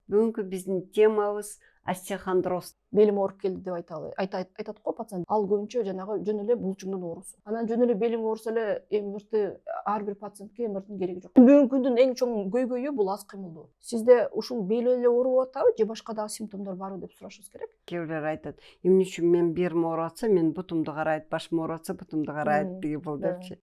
Бүгүнкү биздин темабыз остеохондроз. Белим ооруп келди деп айтат го пациент. Ал көбүнчө жанагы жөн эле булчуңдун оорусу. Анан жөн эле белиң ооруса эле МРТ ар бир пациентке МРТнин кереги жок. Бүгүнкү күндүн эң чоң көйгөйү бул аз кыймылдоо. Сизде ушул бел эле ооруп атабы же башка дагы симптомдор барбы деп сурашыбыз керек. Кээ бирлер айтат, эмне үчүн мен берим ооруп атса, мен бутумду карайт, башым ооруп атса, бутумду карайт деген болду депчи.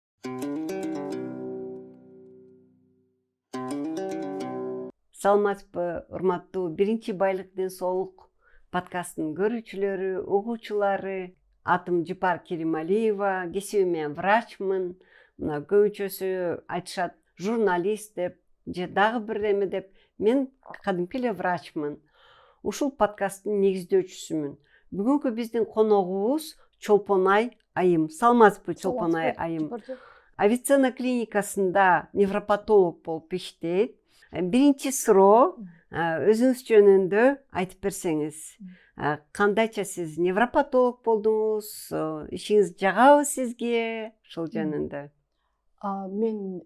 Саламатсызбы, урматтуу биринчи байлык ден соолук подкастынын көрүүчүлөрү, угуучулары. Атым Жыпар Керималиева, кесибим мен врачмын. Мына көбүнчөсү айтышат журналист деп, же дагы бир эме деп. Мен кадимки эле врачмын. Ушул подкасттын негиздөөчүсүмүн. Бүгүнкү биздин коногубуз Чолпонай айым. Саламатсызбы, Чолпонай айым? Авиценна клиникасында невропатолог болуп иштейт. Биринчи суроо, өзүңүз жөнүндө айтып берсеңиз. Кандайча сиз невропатолог болдуңуз, ишиңиз жагабы сизге? Ошол жөнүндө. Мен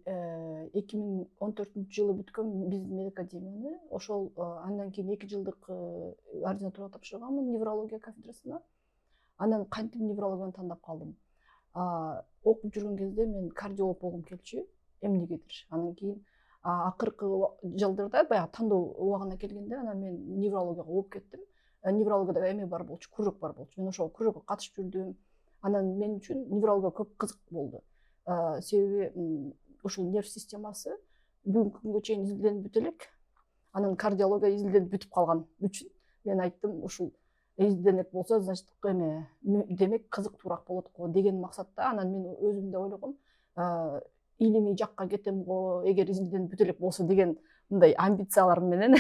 2014 жылы бүткөм биздин медакадемияны. Ошол андан кийин 2 жылдык ординатура тапшырганмын неврология кафедрасына. Анан кантип неврологияны тандап калдым. Окуп жүргөн кезде мен кардиолог болгум келчү, эмнегедир. Анан кийин акыркы жылдарда баягы тандоо убагына келгенде анан мен неврологияга ооп кеттим. Неврологияда эме бар болчу, кружок бар болчу. Мен ошол кружокко катышып жүрдүм. Анан мен үчүн неврология көп кызык болду. Себеби ушул нерв системасы бүгүнкү күнгө чейин изилденип бүтө элек. Анан кардиология изилденип бүтүп калган үчүн мен айттым, ушул изилденек болсо, значит, демек кызыктуураак болот го деген максатта. Анан мен өзүм да ойлогом, илимий жакка кетем го, эгер изилденип бүтө элек болсо деген мындай амбициялар менен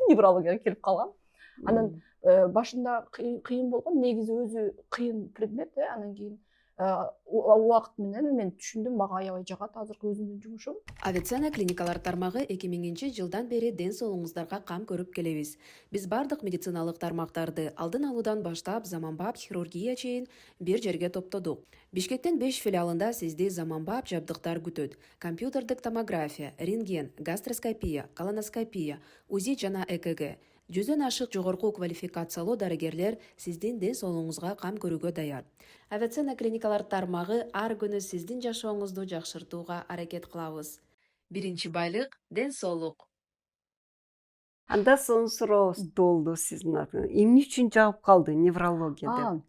неврологияга келип калгам. Анан башында кыйын болгон, негизи өзү кыйын предмет. Анан кийин убакыт менен мен түшүндүм, мага аябай жагат азыркы өзүмдүн жумушум. Авиценна клиникалар тармагы 2000-жылдан бери ден соолугуңуздарга кам көрүп келебиз. Биз бардык медициналык тармактарды алдын алуудан баштап заманбап хирургия чейин бир жерге топтодук. Бишкектин 5 филиалында сизди заманбап жабдыктар күтөт. Компьютердик томография, рентген, гастроскопия, колоноскопия, УЗИ жана ЭКГ. 100дөн ашык жогорку квалификациялуу дарыгерлер сиздин ден соолугуңузга кам көрүүгө даяр. Авиценна клиникалар тармагы ар күнү сиздин жашооңузду жакшыртууга аракет кылабыз. Биринчи байлык ден соолук. Анда сонун сурообуз болду сиздин атыңыз. Эмне үчүн жагып калды неврология деп?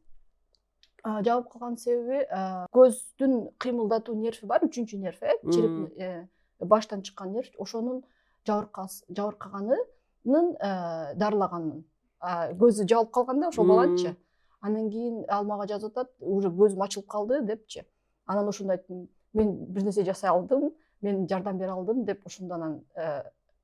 Жагып калган себеби көздүн кыймылдатуу нерви бар, 3-нерв, череп баштан чыккан нерв, ошонун жабыркаганын дарылаганмын. Көзү жабылып калганда ошол баланчы. Анан кийин ал мага жазып атат, уже көзүм ачылып калды депчи. Анан ошондо айттым, мен бир нерсе жасай алдым, мен жардам бере алдым деп ошондо анан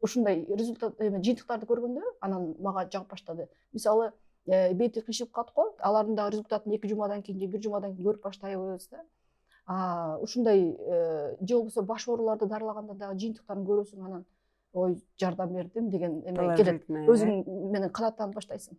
ушундай результат жыйынтыктарды көргөндө анан мага жагып баштады. Мисалы, бети кыйшылып калат го, алардын дагы результатын 2 жумадан кийин же 1 жумадан кийин көрүп баштайбыз да. Ушундай же болбосо баш ооруларды дарылаганда дагы жыйынтыктарын көрөсүң, анан ой, жардам бердим деген эме келет. Өзүң менен канааттанып баштайсың.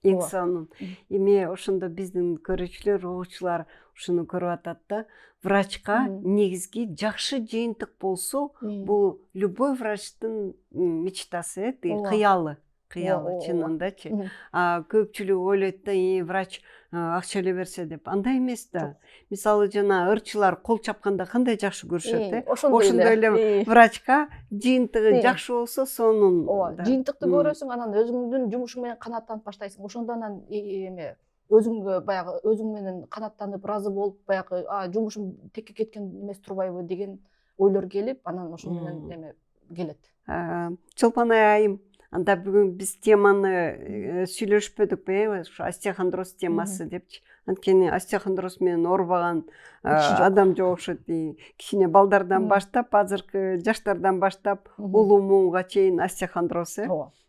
Эң сонун. Эми ошондо биздин көрүүчүлөр, угуучулар ушуну көрүп атат да. Врачка негизги жакшы жыйынтык болсо, бул любой врачтын мечтасы, кыялы чынындачы. Көпчүлүк ойлойт да, врач акча эле берсе деп. Андай эмес да. Мисалы жана ырчылар кол чапканда кандай жакшы көрүшөт, ошондой эле врачка жыйынтыгы жакшы болсо, сонун. Жыйынтыкты көрөсүң, анан өзүңдүн жумушуң менен канааттанып баштайсың. Ошондо анан эме өзүңгө баягы өзүң менен канааттанып, ыраазы болуп, баягы жумушум текке кеткен эмес турбайбы деген ойлор келип, анан ошол менен эме келет. Чолпонай айым, анда бүгүн биз теманы сүйлөшпөдүкпү, ушу остеохондроз темасы депчи. Анткени остеохондроз менен оорубаган адам жок окшойт. Кичине балдардан баштап, азыркы жаштардан баштап, улуу муунга чейин остеохондроз.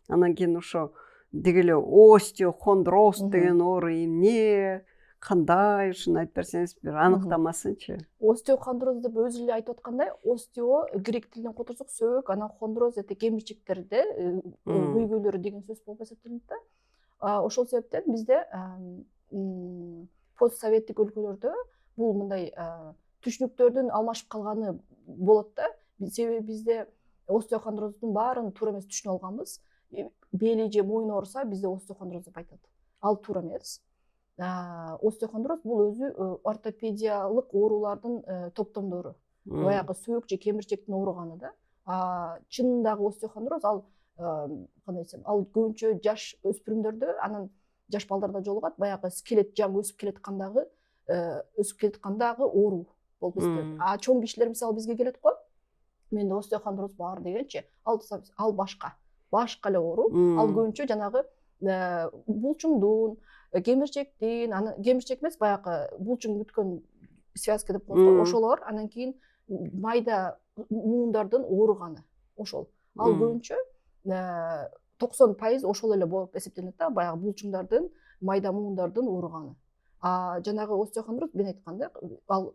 Анан кийин ошо деги эле остеохондроз деген оору эмне, кандай, ушуну айтып берсеңиз, бир аныктамасынчы. Остеохондроз деп өзү эле айтып аткандай, остео грек тилинен которсок сөбөк, анан хондроз кемирчектерде көйгөйлөрү деген сөз болуп эсептелинет да. Ошол себептен бизде постсоветтик өлкөлөрдө бул мындай түшүнүктөрдүн алмашып калганы болот да. Себеби бизде остеохондроздун баарын туура эмес түшүнүп алганбыз. бели же мойын ооруса бизде остеохондроз деп айтат. Ал туура эмес. Остеохондроз бул өзү ортопедиялык оорулардын топтомдору. Баягы сөөк же кемирчектин ооруганы да. Чынындагы остеохондроз ал кандай десем, ал көбүнчө жаш өспүрүмдөрдө, анан жаш балдарда жолугат. Баягы скелет жаңы өсүп келаткандагы оору болуп эсептелет. Чоң кишилер мисалы бизге келет го. Менде остеохондроз бар дегенчи, ал башка эле оору. Ал көбүнчө жанагы булчуңдун, кемирчектин, анан кемирчек эмес, баягы булчуң бүткөн связка деп коебуз го, ошолор, анан кийин майда муундардын ооруганы ошол. Ал көбүнчө 90% ошол эле болуп эсептелет да, баягы булчуңдардын, майда муундардын ооруганы. Жанагы остеохондроз мен айткандай, ал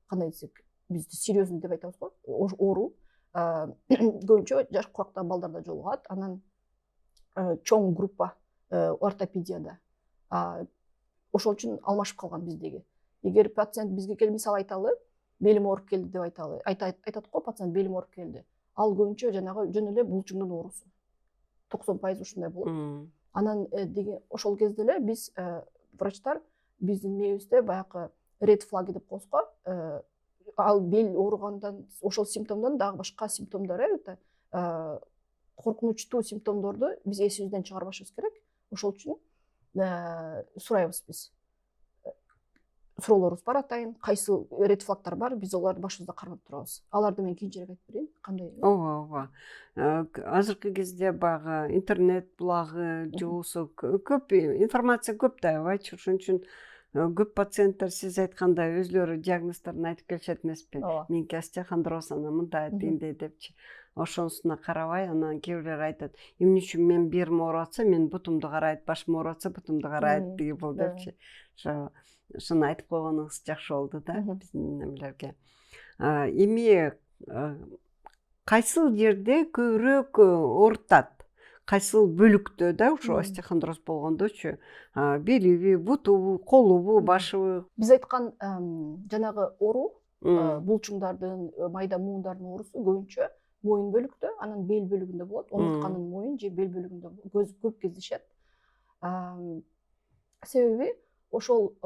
кандай десек, бизде серьезный деп айтабыз го, оору көбүнчө жаш курактагы балдарда жолугат. Анан чоң группа ортопедияда. Ошол үчүн алмашып калган биздеги. Эгер пациент бизге келип мисалы айталы, белим ооруп келди деп айталы, айтат го, пациент белим ооруп келди. Ал көбүнчө жанагы жөн эле булчуңдун оорусу. 90% ушундай болот. Анан ошол кезде эле биз врачтар биздин мээбизде баягы red flag деп коебуз го. Ал бел ооругандан, ошол симптомдон дагы башка симптомдор, коркунучтуу симптомдорду биз эсибизден чыгарбашыбыз керек. Ошол үчүн сурайбыз биз. Суроолорубуз бар атайын, кайсы ред флагтар бар, биз оларды башыбызда кармап турабыз. Аларды мен кийинчерээк айтып берейин, кандай. Ооба. Азыркы кезде баягы интернет булагы же болбосо көп информация көп да, айтчы. Ошон үчүн көп пациенттер сиз айткандай өзлөрү диагноздорун айтып келишет эмеспи. Меники остеохондроз, анан мындай тигиндей депчи. Ошонусуна карабай, анан кээ бирлер айтат, эмне үчүн мен берим ооруп атса, мен бутумду карайт, башым ооруп атса, бутумду карайт деген бул депчи. Ошону айтып койгонуңуз жакшы болду да биздин эмелерге. Эми кайсыл жерде көбүрөөк оорутат? Кайсыл бөлүктө да ушу остеохондроз болгондочу? Белиби, бутубу, колубу, башыбы? Биз айткан жанагы оору, булчуңдардын, майда муундардын оорусу көбүнчө моюн бөлүктө, анан бел бөлүгүндө болот. Омуртканын моюн же бел бөлүгүндө көп кездешет. Себеби ошол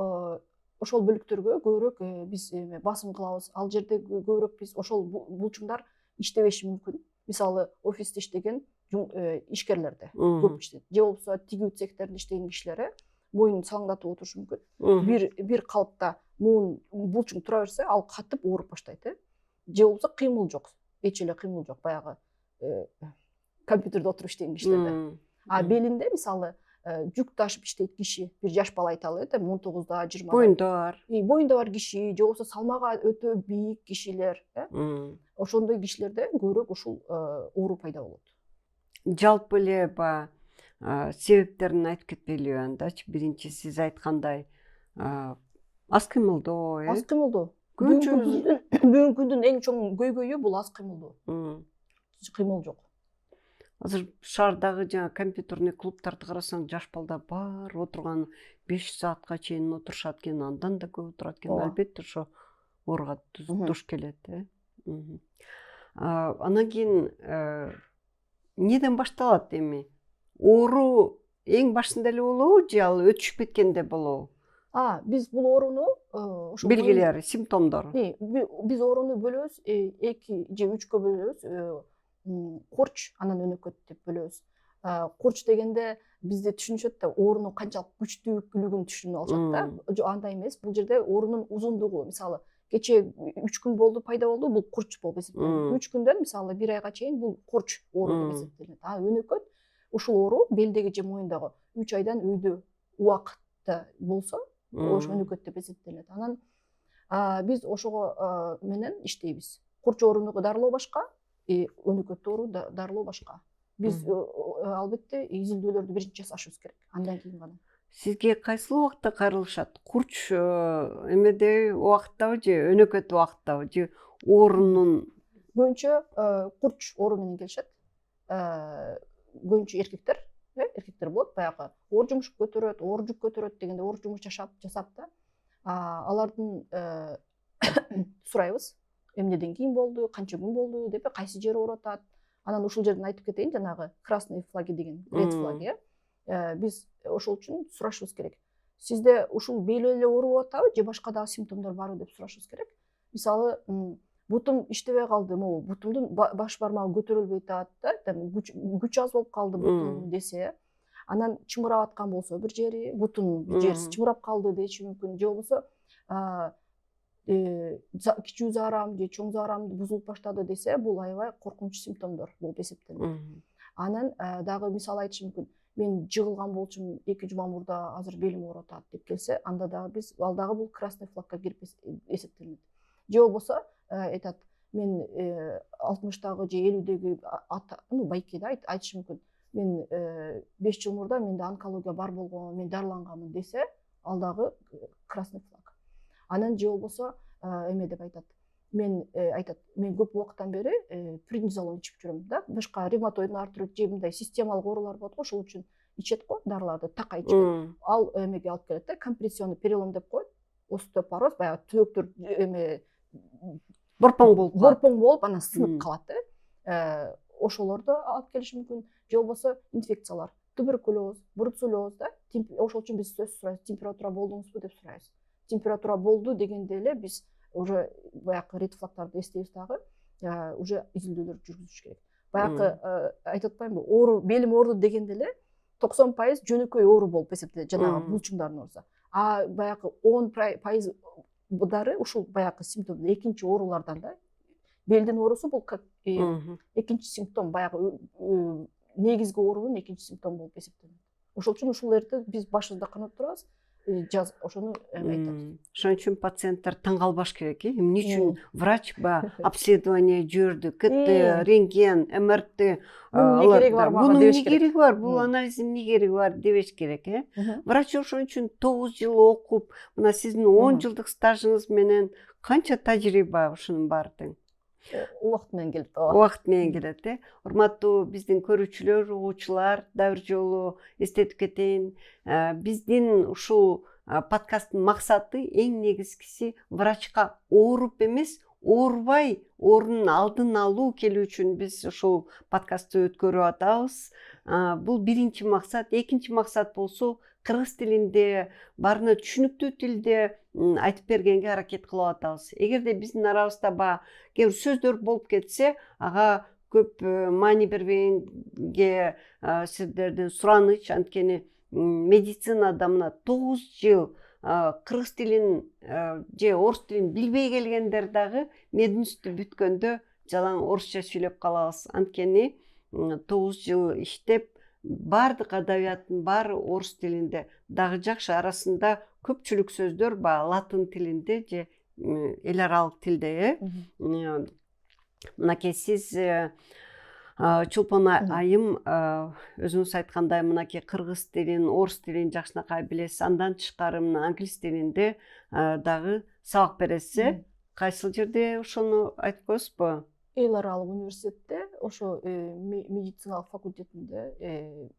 бөлүктөргө көбүрөөк биз басым кылабыз. Ал жерде көбүрөөк биз ошол булчуңдар иштебеши мүмкүн. Мисалы офисте иштеген ишкерлерде көп иштейт. Же болбосо тигүү цехтеринде иштеген кишилер моюнун салаңдатып отурушу мүмкүн. Бир калыпта муун булчуң тура берсе, ал катып ооруп баштайт. Же болбосо кыймыл жок, эч эле кыймыл жок, баягы компьютерде отуруп иштеген кишилерде. Белинде мисалы жүк ташып иштейт киши, бир жаш бала айталы, 19да, 20да. Боюнда бар киши, же болбосо салмагы өтө бийик кишилер, ошондой кишилерде көбүрөөк ушул оору пайда болот. Жалпы эле себептерин айтып кетпейлиби андачы? Биринчи сиз айткандай аз кыймылдоо, Аз кыймылдоо. Бүгүнкү күндүн эң чоң көйгөйү бул аз кыймылдоо. Кыймыл жок. Азыр шаардагы жаңа компьютерный клубтарды карасаң, жаш балдар бар отурган 5 саатка чейин отурушат экен, андан да көп отурат экен. Албетте ошо ооруга душ келет. Анан кийин неден башталат эми? Оору эң башында эле болобу же ал өтүшүп кеткенде болобу? Биз бул ооруну белгилери, симптомдору. Биз ооруну бөлөбүз, 2 же 3кө бөлөбүз. Курч, анан өнөкөт деп бөлөбүз. Курч дегенде бизде түшүнүшөт да, оорунун канчалык күчтүүлүгүн түшүнүп алышат да. Жок, андай эмес. Бул жерде оорунун узундугу, мисалы, кечээ 3 күн болду, пайда болду, бул курч болуп эсептелет. 3 күндөн мисалы 1 айга чейин бул курч оору деп эсептелет. Өнөкөт, ушул оору белдеги же моюндагы 3 айдан өйдө убакытта болсо, ошо өнөкөт деп эсептелет. Анан биз ошого менен иштейбиз. Курч оорунугу дарылоо башка, өнөкөт оору дарылоо башка. Биз албетте изилдөөлөрдү биринчи жасашыбыз керек, андан кийин гана. Сизге кайсыл убакта кайрылышат? Курч эмеде убакыттабы же өнөкөт убакыттабы же оорунун? Көбүнчө курч оору менен келишет. Көбүнчө эркектер болот, баягы оор жумуш көтөрөт, оор жүк көтөрөт дегенде оор жумуш жасап да. Алардын сурайбыз, эмнеден кийин болду, канча күн болду деп, кайсы жери ооруп атат, Анан ушул жерден айтып кетейин, жанагы красный флаги деген, ред флаги, биз ошол үчүн сурашыбыз керек. Сизде ушул бели эле ооруп атабы же башка дагы симптомдор барбы деп сурашыбыз керек. Мисалы, бутум иштебей калды, могу бутумдун баш бармагы көтөрүлбөй атат да, күч аз болуп калды бутум десе, анан чымырап аткан болсо бир жери, бутун бир жериси чымырап калды деши мүмкүн, же болбосо кичүү заарам же чоң заарам бузулуп баштады десе, бул аябай коркунуч симптомдор болуп эсептелет. Анан дагы мисал айтышы мүмкүн, мен жыгылган болчумун 2 жума мурда, азыр белим ооруп атат деп келсе, анда дагы биз ал дагы бул красный флагка кирип эсептелет. Же болбосо айтат, мен 60-тагы же 50-деги байке да айтышы мүмкүн, мен 5 жыл мурда менде онкология бар болгон, мен дарыланганмын десе, ал дагы красный флаг. Анан же болбосо эме деп айтат, мен көп убакыттан бери преднизолон ичип жүрөм да, башка ревматоидный артрит же мындай системалык оорулар болот го, ошол үчүн ичет го дарыларды, така ичет. Ал эмеге алып келет да, компрессионный перелом деп коет, остеопороз, баягы төөктөр эме борпоң болуп анан сынып калат да. Ошолорду алып келиши мүмкүн. Же болбосо инфекциялар, туберкулез, бруцеллез да. Ошол үчүн биз сөз сурайбыз, температура болдуңузбу деп сурайбыз. Температура болду дегенде эле биз уже баягы ред флагтарды эстейбиз дагы, уже изилдөөлөр жүргүзүш керек. Баягы айтып атпаймынбы, оору, белим ооруду дегенде эле 90% жөнөкөй оору болуп эсептелет, жанагы булчуңдардын оорусу. А баягы 10% дары ушул баягы симптом, экинчи оорулардан да. Белдин оорусу бул как экинчи симптом, баягы негизги оорунун экинчи симптому болуп эсептелет. Ошол үчүн ушуларды биз башыбызда канып турабыз. Ошону айтабыз. Ошон үчүн пациенттер таң калбаш керек, эмне үчүн врач обследование жүрдү, КТ, рентген, МРТ, бунун эмне кереги бар, бул анализдин эмне кереги бар дебеш керек, Врач ошон үчүн 9 жыл окуп, мына сиздин 10 жылдык стажыңыз менен канча тажрыйба ушунун баардыгы. Убакыт менен келет. Убакыт менен келет, Урматтуу биздин көрүүчүлөр, угуучулар, дагы бир жолу эстетип кетейин. Биздин ушул подкасттын максаты эң негизгиси врачка ооруп эмес, оорубай оорунун алдын алуу келүү үчүн биз ушул подкастты өткөрүп атабыз. Бул биринчи максат. Экинчи максат болсо кыргыз тилинде, баарына түшүнүктүү тилде айтып бергенге аракет кылып атабыз. Эгерде биздин арабызда кээ бир сөздөр болуп кетсе, ага көп маани бербегенге сиздердин сураныч, анткени медицинада мына 9 жыл кыргыз тилин же орус тилин билбей келгендер дагы мединститутты бүткөндө жалаң орусча сүйлөп калабыз. Анткени 9 жыл иштеп, баардык адабияттын баары орус тилинде, дагы жакшы арасында көпчүлүк сөздөр латын тилинде же эл аралык тилде. Мынакей сиз Чулпан айым өзүңүз айткандай мынакей кыргыз тилин, орус тилин жакшынакай билесиз, андан тышкары мына англис тилинде дагы сабак бересиз. Кайсыл жерде ошону айтып коесузбу? Эл аралык университетте, ошо медициналык факультетинде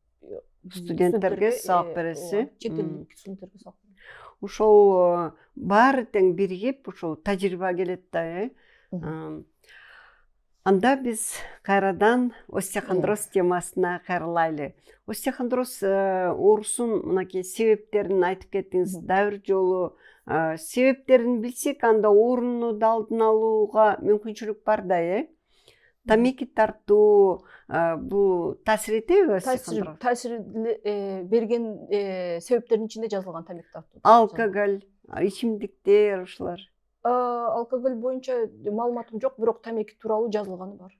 студенттерге сабак бересиз. Чет элдик студенттерге сабак берем. Ошол баары тең биригип, ошол тажрыйба келет да. Анда биз кайрадан остеохондроз темасына кайрылайлы. Остеохондроз оорусунун мынакей себептерин айтып кеттиңиз. Дагы бир жолу себептерин билсек, анда оорунун алдын алууга мүмкүнчүлүк бар да. Тамеки тартуу бул таасир этеби? Таасир берген себептердин ичинде жазылган тамеки тартуу. Алкоголь, ичимдиктер ушулар. Алкоголь боюнча маалыматым жок, бирок тамеки тууралуу жазылганы бар.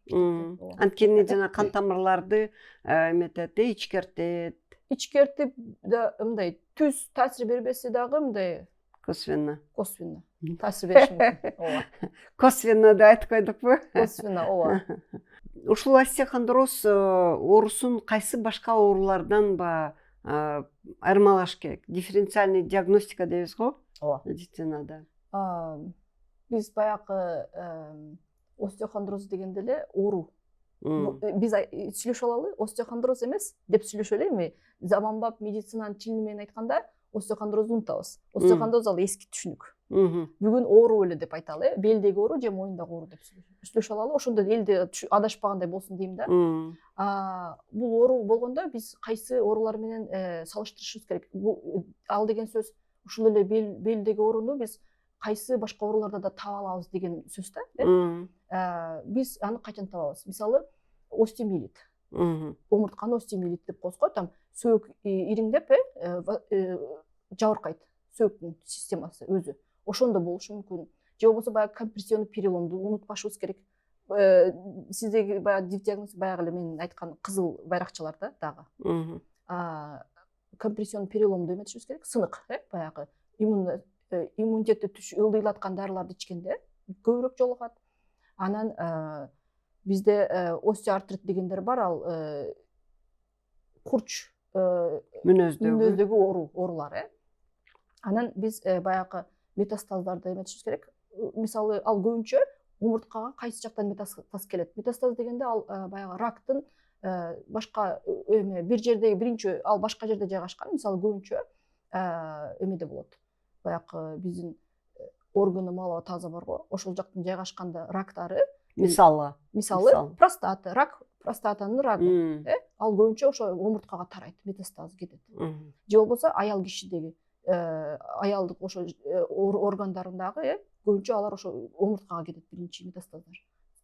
Анткени жана кан тамырларды эметет, ичкертет. Ичкертип да мындай түз таасир бербесе дагы мындай косвенно таасир бериши мүмкүн. Ооба. Косвенно деп айтып койдукпу? Косвенно, ооба. Ушул остеохондроз оорусун кайсы башка оорулардан айырмалаш керек? Дифференциальный диагностика дейбиз го? Ооба. Медицинада. Биз баягы остеохондроз дегенде эле оору. Биз сүйлөшө алалы, остеохондроз эмес деп сүйлөшө элейми? Заманбап медицинанын тили менен айтканда остеохондрозду унутабыз. Остеохондроз ал эски түшүнүк. Бүгүн оору эле деп айталы, белдеги оору же моюндагы оору деп сүйлөшө алалы. Ошондо элде адашпагандай болсун дейм да. Бул оору болгондо биз кайсы оорулар менен салыштырышыбыз керек. Ал деген сөз ушул эле белдеги ооруну биз кайсы башка ооруларда да таба алабыз деген сөз да. Биз аны качан табабыз? Мисалы, остеомиелит. Омуртканы остеомиелит деп коебуз го, там сөөк ириңдеп, жабыркайт сөөктүн системасы өзү. Ошондо болушу мүмкүн. Же болбосо баягы компрессионный переломду унутпашыбыз керек. Сиздеги баягы диагноз баягы эле мен айткан кызыл байракчалар да дагы. Компрессионный переломду эметишибиз керек. Сынык, баягы иммунитетти ылдыйлаткан дарыларды ичкенде көбүрөөк жолугат. Анан бизде остеоартрит дегендер бар, ал курч мүнөздөгү оорулар. Анан биз баягы метастаздарды эметишибиз керек. Мисалы, ал көбүнчө омурткага кайсы жактан метастаз келет? Метастаз дегенде ал баягы рактын башка бир жерде биринчи ал башка жерде жайгашкан. Мисалы, көбүнчө эмеде болот. Баягы биздин органы малова таза барго, ошол жактан жайгашканда рактары, мисалы простата, рак, простатанын рагы, ал көбүнчө ошо омурткага тарайт, метастаз кетет. Же болбосо аял кишидеги аялдык ошо органдарындагы көбүнчө алар ошо омурткага кетет биринчи метастаздар.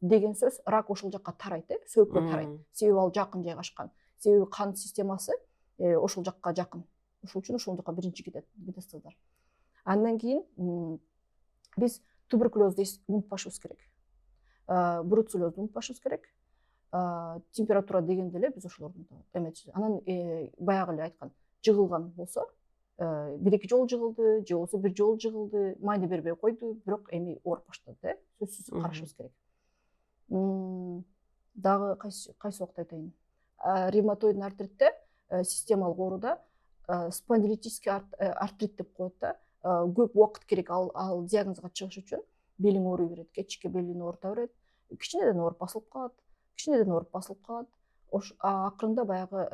Деген сөз, рак ошол жакка тарайт, сөөккө тарайт. Себеби ал жакын жайгашкан. Себеби кан системасы ошол жакка жакын. Ошол үчүн ошол жакка биринчи кетет метастаздар. Андан кийин биз туберкулезду унутпашыбыз керек. Бруцеллезду унутпашыбыз керек. Температура дегенде эле биз ошолорду эметчүбүз. Анан баягы эле айткан, жыгылган болсо, бир-эки жолу жыгылды, же болбосо бир жолу жыгылды, майны бербей койду, бирок эми ооруп баштады, сөзсүз карашыбыз керек. Дагы кайсы убакта айтайын? Ревматоидный артритте, системалык ооруда спондилитический артрит деп коет да. Көп убакыт керек ал диагнозго чыгыш үчүн. Белиң ооруй берет, кечке белиң оорута берет, кичинеден ооруп басылып калат. Акырында баягы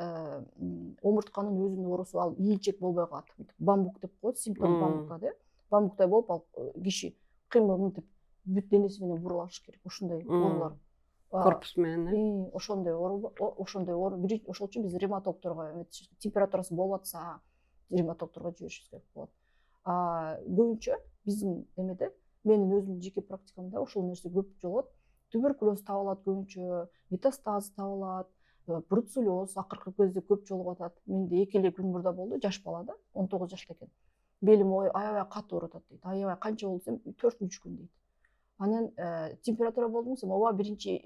омуртканын өзүнүн оорусу, ал ийилчек болбой калат. Бамбук деп коет, симптом бамбукта, бамбуктай болуп ал киши кыймыл мынтип бүт денеси менен бурулашы керек. Ушундай оорулар. Корпус менен. Ошондой оору, ошол үчүн биз ревматологторго эметишибиз керек. Температурасы болуп атса, ревматологторго жиберишибиз керек болот. Көбүнчө биздин эмеде, менин өзүмдүн жеке практикамда ошол нерсе көп жолугат. Туберкулез табылат көбүнчө, метастаз табылат, бруцеллез акыркы кезде көп жолугуп атат. Менде 2 эле күн мурда болду, жаш бала да, 19 жашта экен. Белим аябай катуу ооруп атат дейт. Аябай канча болду десем, 4-3 күн дейт. Анан температура болдум десем, ооба биринчи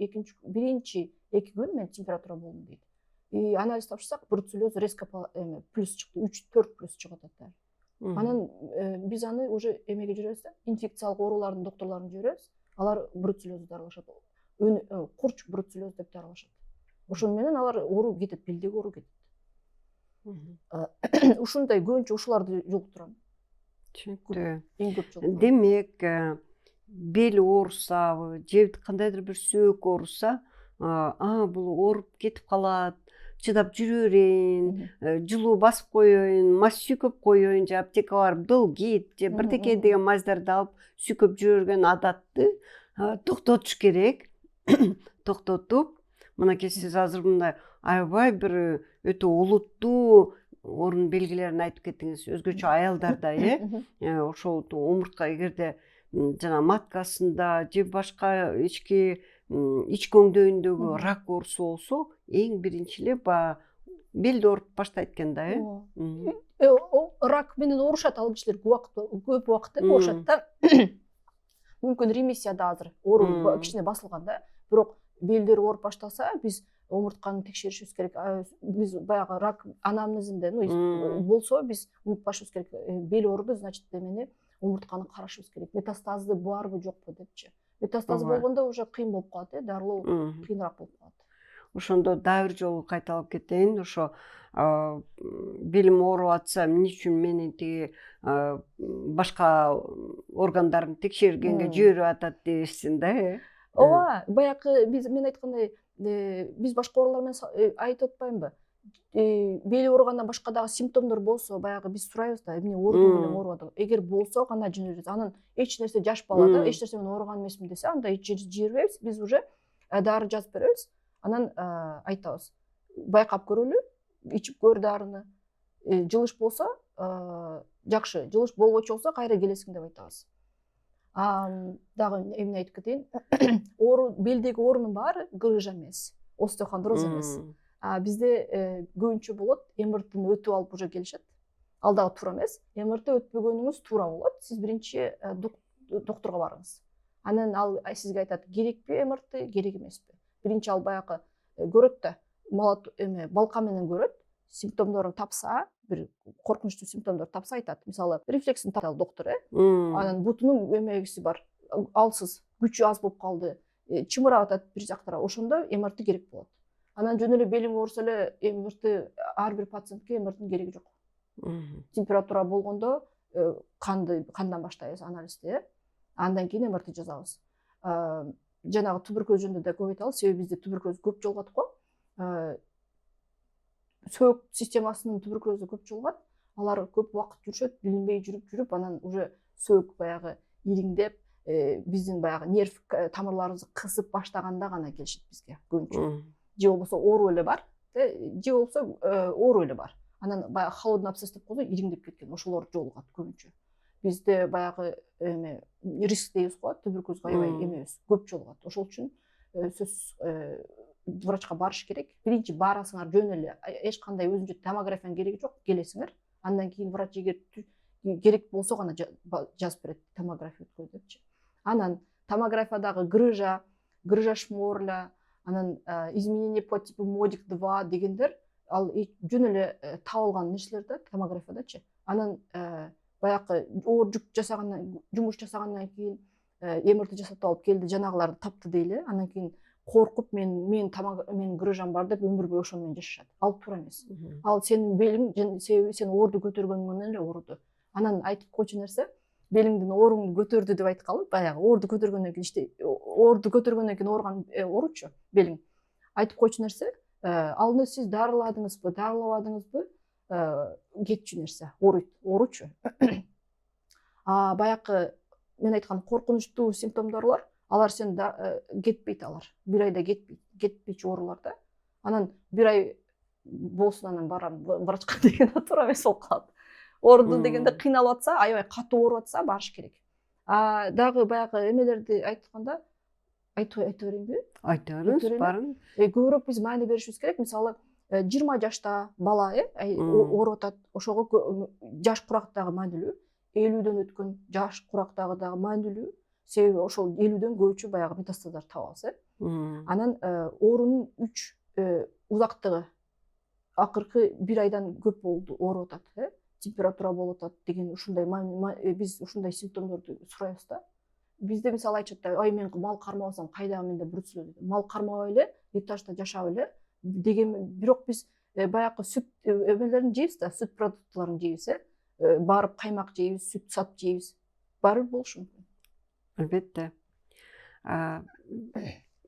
2 күн мен температура болдум дейт. Анализ тапшырсак, бруцеллез резко плюс чыкты, 3-4 плюс чыгып атат. Анан биз аны уже эмеге жүрөбүз да, инфекциялык оорулардын докторлорун жиберебиз. Алар бруцеллезди дарылашат. Курч бруцеллез деп дарылашат. Ошону менен алар оору кетет, белдеги оору кетет. Ушундай көбүнчө ушуларды жолуктурам. Түшүнүктүү. Эң көп жолуктурам. Демек, бел оорусабы, же кандайдыр бир сөөк ооруса, бул ооруп кетип калат, чыдап жүрө берейин, жылуу басып коеюн, мазь сүйкөп коеюн, же аптекага барып долгит, же бирдеке деген маздарды алып сүйкөп жүрө берген адатты токтотуш керек. Токтотуп, мынакей сиз азыр мындай аябай бир өтө олуттуу оорунун белгилерин айтып кеттиңиз. Өзгөчө аялдарда, ошол омуртка эгерде жана маткасында же башка ич көңдөйүндөгү рак оорусу болсо, эң биринчи эле белди ооруп баштайт экен да, Рак менен оорушат ал кишилер көп убакыт оорушат да. Мүмкүн ремиссияда азыр оору кичине басылган да. Бирок белдери ооруп баштаса, биз омуртканы текшеришибиз керек. Биз баягы рак анамнезинде болсо, биз унутпашыбыз керек. Бел ооруду, значит, эмени омуртканы карашыбыз керек. Метастазы барбы жокпу депчи. Метастаз болгондо уже кыйын болуп калат, дарылоо кыйыныраак болуп калат. Ошондо дагы бир жолу кайталап кетейин. Ошо белим ооруп атса, эмне үчүн мени тиги башка органдарын текшергенге жиберип атат дешсин да, Ооба, баягы мен айткандай, биз башка оорулар менен айтып атпаймынбы? бели ооругандан башка дагы симптомдор болсо баягы биз сурайбыз да эмне оорудуң белең ооруп атат. Эгер болсо гана жөнөбүз. Анан эч нерсе жашпала да, эч нерсе менен ооруган эмесмин десе, анда эч жибербейбиз, биз уже дары жазып беребиз. Анан айтабыз. Байкап көрөлү, ичип көр дарыны. Жылыш болсо жакшы, жылыш болбочу болсо кайра келесиң деп айтабыз. Дагы эмне айтып кетейин? Белдеги оорунун баары грыжа эмес, остеохондроз эмес. Бизде көбүнчө болот, МРТны өтүп алып уже келишет. Ал дагы туура эмес. МРТ өтпөгөнүңүз туура болот. Сиз биринчи доктурга барыңыз. Анан ал сизге айтат, керекпи МРТ, керек эмеспи. Биринчи ал баягы көрөт да, балкам менен көрөт. Симптомдорун тапса, бир коркунучтуу симптомдор тапса айтат. Мисалы, рефлексин тапты доктор, анан бутунун эмегиси бар, алсыз, күчү аз болуп калды, чымырап атат бир жактара. Ошондо МРТ керек болот. Анан жөн эле белиң ооруса эле МРТ ар бир пациентке МРТнын кереги жок. Температура болгондо кандан баштайбыз анализди, андан кийин МРТ жазабыз. Жанагы туберкулез жөнүндө да көп айтабыз, себеби бизде туберкулез көп жолугат го. Сөк системасынын туберкулезу көп жолугат. Алар көп убакыт жүрүшөт, билинбей жүрүп, анан уже сөк баягы ириңдеп, биздин баягы нерв тамырларыбызды кысып баштаганда гана келишет бизге көбүнчө. Же болбосо оору эле бар, же болбосо оору эле бар. Анан баягы холодный абсцесс деп коебуз, ириңдеп кеткен, ошолор жолугат көбүнчө. Бизде баягы риск дейбиз го, туберкулезге аябай эмебиз, көп жолугат. Ошол үчүн сөзсүз врачка барыш керек. Биринчи барасыңар жөн эле, эч кандай өзүнчө томографиянын кереги жок, келесиңер. Андан кийин врач эгер керек болсо гана жазып берет, томография өткөз депчи. Анан томографиядагы грыжа шморля, анан изменение по типу модик 2 дегендер, ал жөн эле табылган нерселер да томографиядачы. Анан баягы оор жүк жасагандан, жумуш жасагандан кийин МРТ жасатып алып келди, жанагыларды тапты дейли. Анан кийин коркуп мен грыжам бар деп өмүр бою ошону менен жашашат. Ал туура эмес. Ал сенин белиң, себеби сен оорду көтөргөнүң эле ооруду. Анан айтып койчу нерсе, белиңдин ооруңду көтөрдү деп айткалы, баягы оорду көтөргөндөн кийин ооруган ооручу белиң. Айтып койчу нерсе, алны сиз дарыладыңызбы, дарылабадыңызбы, кетчү нерсе, ооручу. Баягы мен айткан коркунучтуу симптомдорлор, алар сен кетпейт, алар. Бир айда кетпейчү оорулар да. Анан бир ай болсун, анан барам врачка деген туура эмес болуп калат. Ооруду дегенде кыйналып атса, аябай катуу ооруп атса барыш керек. Дагы баягы эмелерди айтканда айта берейинби? Айта бериңиз, барын. Көбүрөөк биз маани беришибиз керек. Мисалы, 20 жашта бала ооруп атат, ошого жаш курактагы маанилүү, 50дөн өткөн жаш курактагы дагы маанилүү. Себеби ошол 50дөн көбүнчө баягы метастаздар табабыз. Анан оорунун 3 узактыгы акыркы 1 айдан көп болду ооруп атат, температура болуп атат деген ушундай биз ушундай симптомдорду сурайбыз да. Бизде мисалы айтышат да, ой мен мал кармабасам кайдагы менде бүрүсүлө дейт. Мал кармабай эле, этажда жашап эле деген, бирок биз баягы сүт эмелерин жейбиз да, сүт продуктларын жейбиз, барып каймак жейбиз, сүт сатып жейбиз. Баары болушу мүмкүн. Албетте.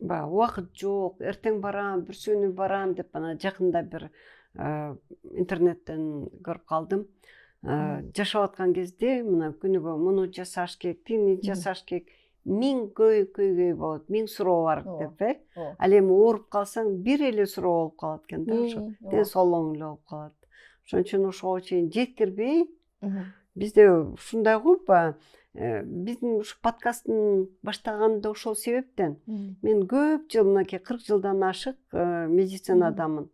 Убакыт жок, эртең барам, бүрсүүнү барам деп ана жакында бир интернеттен көрүп калдым. Жашап аткан кезде мына күнүгө муну жасаш керек, тини жасаш керек, 1000 көйгөй болот, 1000 суроо бар деп, ал эми ооруп калсаң бир эле суроо болуп калат экен да, ошо ден соолугуң эле болуп калат. Ошон үчүн ошого чейин жеткирбей, бизде ушундай го, биздин ушу подкасттын баштаганында ошол себептен. Мен көп жыл, мынакей 40 жылдан ашык медицинадамын.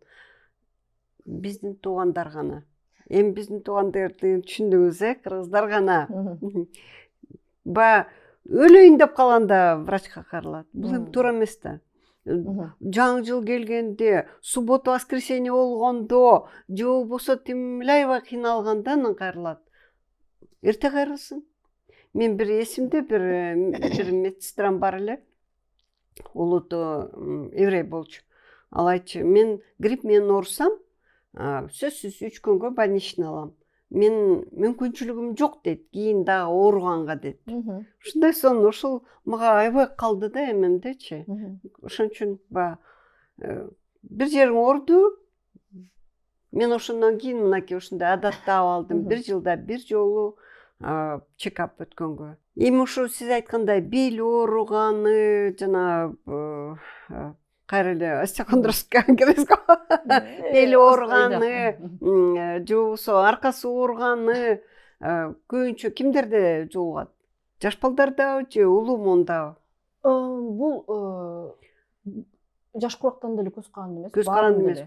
Биздин туугандар гана. Эми биздин туугандарды түшүндүңүз, кыргыздар гана. Өлөйүн деп калганда врачка каралат. Бул эми туура эмес да. Жаңы жыл келгенде, суббота, воскресенье болгондо, же болбосо тим эле аябай кыйналганда анан кайрылат. Эрте кайрылсын. Мен бир эсимде бир медсестрам бар эле. Улуту еврей болчу. Ал айтчу, мен грипп менен оорусам, сөзсүз 3 күнгө больничный алам. Мен мүмкүнчүлүгүм жок дейт, кийин дагы ооруганга дейт. Ушундай сон, ошол мага аябай калды да эмемдечи. Ошон үчүн бир жериң ооруду, Мен ошондон кийин мынакей ушундай адаттап алдым. Бир жылда бир жолу чекап өткөнгө. Эми ушу сиз айткандай бели ооруганы жана кайра эле остеохондроз киресиз го. Бели ооруганы, же болбосо аркасы ооруганы көбүнчө кимдерде жолугат? Жаш балдардабы же улуу муундабы? Бул жаш кубактан деле көз каранды эмес. Көз каранды эмес.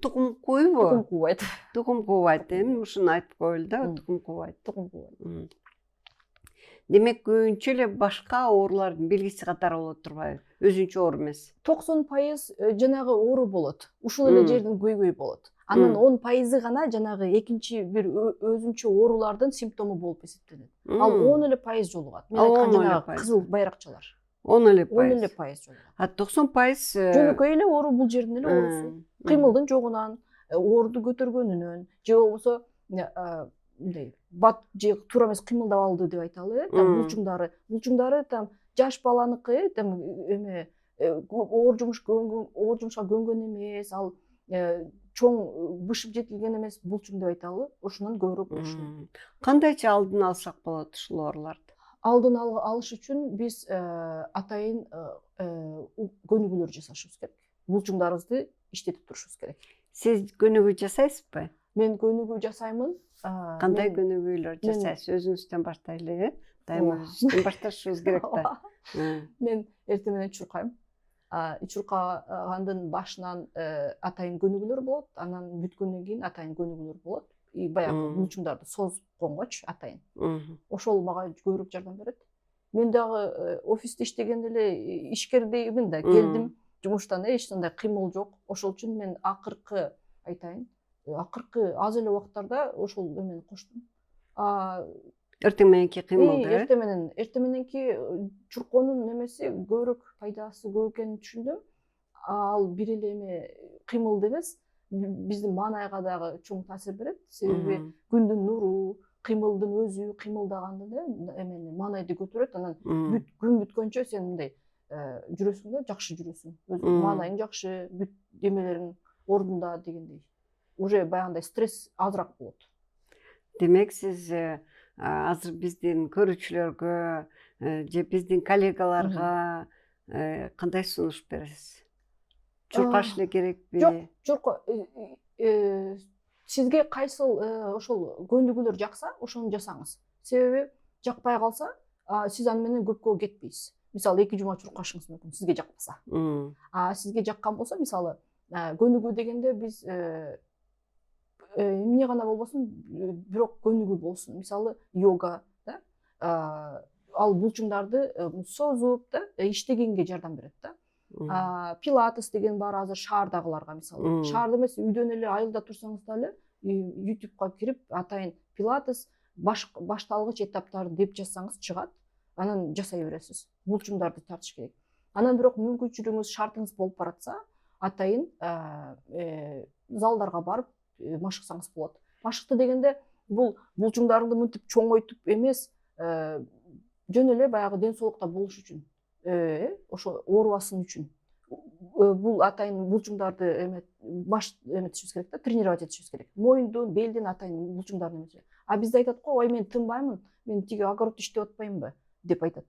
Тукум куйбу? Тукум кубайт. Тукум кубайт. Эми ушуну айтып коелу да, тукум кубайт. Тукум кубайт. Демек көбүнчө эле башка оорулардын белгиси катары болот турбайбы? Өзүнчө оору эмес. 90% жанагы оору болот. Ушул эле жердин көйгөйү болот. Анан 10% гана жанагы экинчи бир өзүнчө оорулардын симптому болуп эсептелет. Ал 10% жолугат. Мен айткан жанагы кызыл байракчалар. 10% жолугат. А 90% жөнөкөй эле оору бул жердин эле оорусу. Кыймылдын жогунан, ооруду көтөргөнүнөн, же болбосо мындай бат же туура эмес кыймылдап алды деп айталы, булчуңдары там жаш баланыкы там эме оор жумушка көнгөн эмес, ал чоң бышып жетилген эмес булчуң деп айталы, ошонун көбүрөөк болушу. Кандайча алдын алсак болот ушул ооруларды? Алдын алыш үчүн биз атайын көнүгүүлөр жасашыбыз керек. Булчуңдарыбызды иштетип турушубуз керек. Сиз көнүгүү жасайсызбы? Мен көнүгүү жасаймын. Кандай көнүгүүлөр жасайсыз? Өзүңүздөн баштайлы, дайыма өзүбүздөн башташыбыз керек да. Мен эртең менен чуркайм. Чуркагандын башынан атайын көнүгүүлөр болот, анан бүткөндөн кийин атайын көнүгүүлөр болот. Баягы булчуңдарды созуп койгончу атайын. Ошол мага көбүрөөк жардам берет. Мен дагы офисте иштегенде эле ишкердеймин да, келдим жумуштан эч кандай кыймыл жок. Ошол үчүн мен акыркы аз эле убактарда ошол эмени коштум. Эртең мененки кыймылды. Эртең мененки чуркоонун немеси көбүрөөк пайдасы көп экенин түшүндүм. Ал бир эле эме кыймылды эмес, биздин маанайга дагы чоң таасир берет. Себеби күндүн нуру, кыймылдын өзү, кыймылдагандын эмени маанайды көтөрөт. Анан күн бүткөнчө сен мындай жүрөсүң да, жакшы жүрөсүң. Өзүң маанайың жакшы, бүт эмелериң ордунда дегендей. Уже баягындай стресс азыраак болот. Демек сиз азыр биздин көрүүчүлөргө же биздин коллегаларга кандай сунуш бересиз? Чуркаш эле керекпи? Жок, сизге кайсыл ошол көнүгүүлөр жакса, ошону жасаңыз. Себеби жакпай калса, сиз аны менен көпкө кетпейсиз. Мисалы 2 жума чуркашыңыз мүмкүн, сизге жакпаса. Сизге жаккан болсо, мисалы көнүгүү дегенде биз эмне гана болбосун, бирок көнүгүү болсун. Мисалы йога, да? Ал булчуңдарды созуп, да, иштегенге жардам берет, да. Пилатес деген бар азыр шаардагыларга, мисалы. Шаарда эмес, үйдөн эле айылда турсаңыз дагы YouTube'га кирип, атайын пилатес башталгыч этаптары деп жазсаңыз чыгат. Анан жасай бересиз. Булчуңдарды тартыш керек. Анан бирок мүмкүнчүлүгүңүз, шартыңыз болуп баратса, атайын залдарга барып машыксаңыз болот. Машыкты дегенде бул булчуңдарыңды мынтип чоңойтуп эмес, жөн эле баягы ден соолукта болуш үчүн, ошо оорубасын үчүн. Бул атайын булчуңдарды эметишибиз керек да, тренировать этишибиз керек. Моюндун, белдин атайын булчуңдарын эметишибиз. Бизде айтат го, ой мен тынбаймын, мен тиги огород иштеп атпаймынбы деп айтат.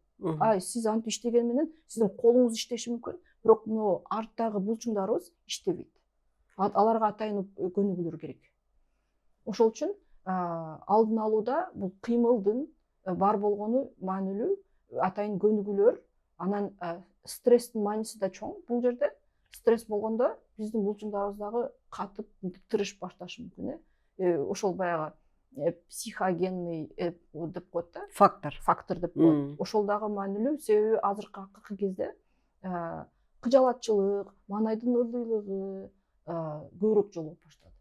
Сиз антип иштеген менен сиздин колуңуз иштеши мүмкүн, бирок могу арттагы булчуңдарыбыз иштебейт. Аларга атайын көнүгүүлөр керек. Ошол үчүн алдын алууда бул кыймылдын бар болгону маанилүү, атайын көнүгүүлөр, анан стресстин мааниси да чоң бул жерде. Стресс болгондо биздин булчуңдарыбыз дагы катып, тырышып башташы мүмкүн. Ошол баягы психогенный деп коет да. Фактор деп коет. Ошол дагы маанилүү, себеби акыркы кезде кыжалатчылык, маанайдын ылдыйлыгы көбүрөөк жолугуп баштады.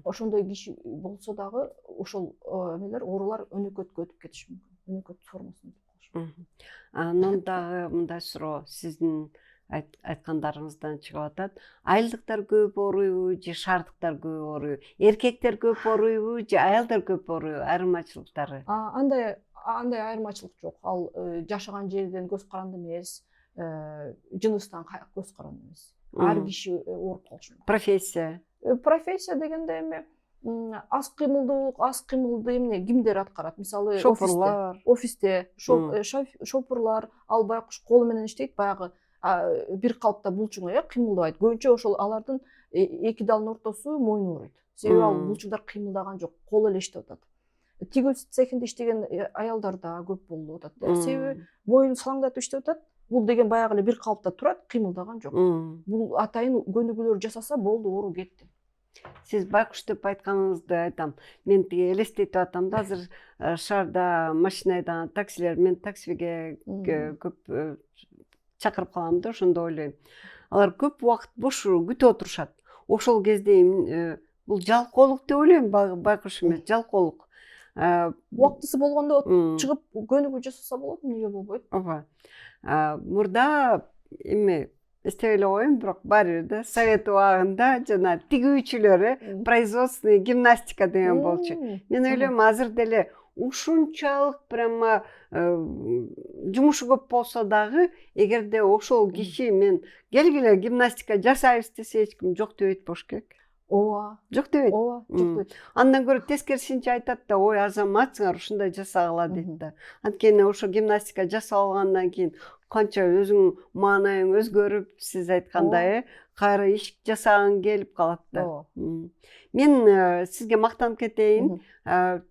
Ошондой киши болсо дагы ошол эмелер, оорулар өнөкөткө өтүп кетиши мүмкүн. Өнөкөт формасына өтүп калышы мүмкүн. Анан дагы мындай суроо, сиздин айткандарыңыздан чыгып атат. Айылдыктар көп ооруйбу же шаардыктар көп ооруйбу? Эркектер көп ооруйбу же аялдар көп ооруйбу? Айырмачылыктары? Андай айырмачылык жок. Ал жашаган жерден көз каранды эмес, жыныстан көз каранды эмес. Ар киши ооруп калышы мүмкүн. Профессия? профессия дегенде эми аз кыймылды эмне кимдер аткарат? Мисалы Шоферлар. офисте шопурлар ал байкуш колу менен иштейт, баягы бир калыпта булчуң кыймылдабайт. Көбүнчө ошол алардын эки далдын ортосу мойну ооруйт. Себеби ал булчуңдар кыймылдаган жок, кол эле иштеп атат. Тигүү цехинде иштеген аялдар да көп болуп атат. Себеби боюн салаңдатып иштеп атат. Бул деген баягы эле бир калыпта турат, кыймылдаган жок. Бул атайын көнүгүүлөр жасаса болду, оору кетти. Сиз байкуш деп айтканыңызды айтам. Мен тиги элестетип атам да, азыр шаарда машина айдаган таксилер, мен таксиге көп чакырып калам да, ошондо ойлойм. Алар көп убакыт бош күтүп отурушат. Ошол кезде бул жалкоолук деп ойлойм, байкуш эмес, жалкоолук. Убактысы болгондо чыгып көнүгүү жасаса болот, эмнеге болбойт? Ооба. Мурда эми эстебей эле коеюн, бирок баары бир да совет убагында жана тигүүчүлөр, производственный гимнастика деген болчу. Мен ойлойм, азыр деле ушунчалык прямо жумушу көп болсо дагы, эгерде ошол киши мен келгиле гимнастика жасайбыз десе, эч ким жок дебейт болуш керек. Ооба. Жок дебейт. Ооба, жок дебейт. Андан көрө тескерисинче айтат да, ой, азаматсыңар, ушундай жасагыла дейт да. Анткени ошо гимнастика жасап алгандан кийин канча өзүң маанайың өзгөрүп, сиз айткандай, кайра иш жасагың келип калат да. Мен сизге мактанып кетейин.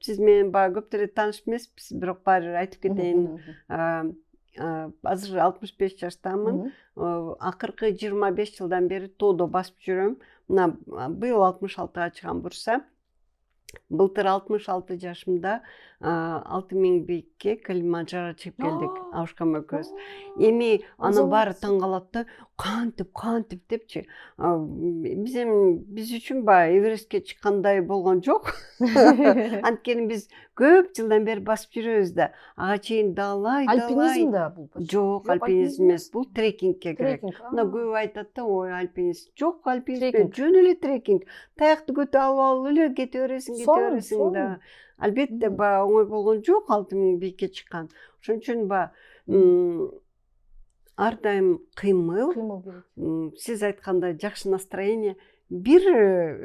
Сиз менен баягы көп деле тааныш эмеспиз, бирок баары бир айтып кетейин. Азыр 65 жаштамын. Акыркы 25 жылдан бери тоодо басып жүрөм. Мына быйыл 66-га чыккан бурса, былтыр 66 жашымда 6000 бийикке Килиманджаро чыгып келдик, Абушкам экөөбүз. Эми анын баары таң калат да, кантип депчи. Биз үчүн баягы Эверестке чыккандай болгон жок. Анткени биз көп жылдан бери басып жүрөбүз да. Ага чейин далай. Альпинизм да бул. Жок, альпинизм эмес, бул трекингке кирет. Мына көп айтат да, ой, альпинизм. Жок, альпинизм жөн эле трекинг. Таякты көтө алып эле кете бересиң да. Албетте, оңой болгон жок 6000 бийикке чыккан. Ошон үчүн ар дайым кыймыл керек. Сиз айткандай жакшы настроение. Бир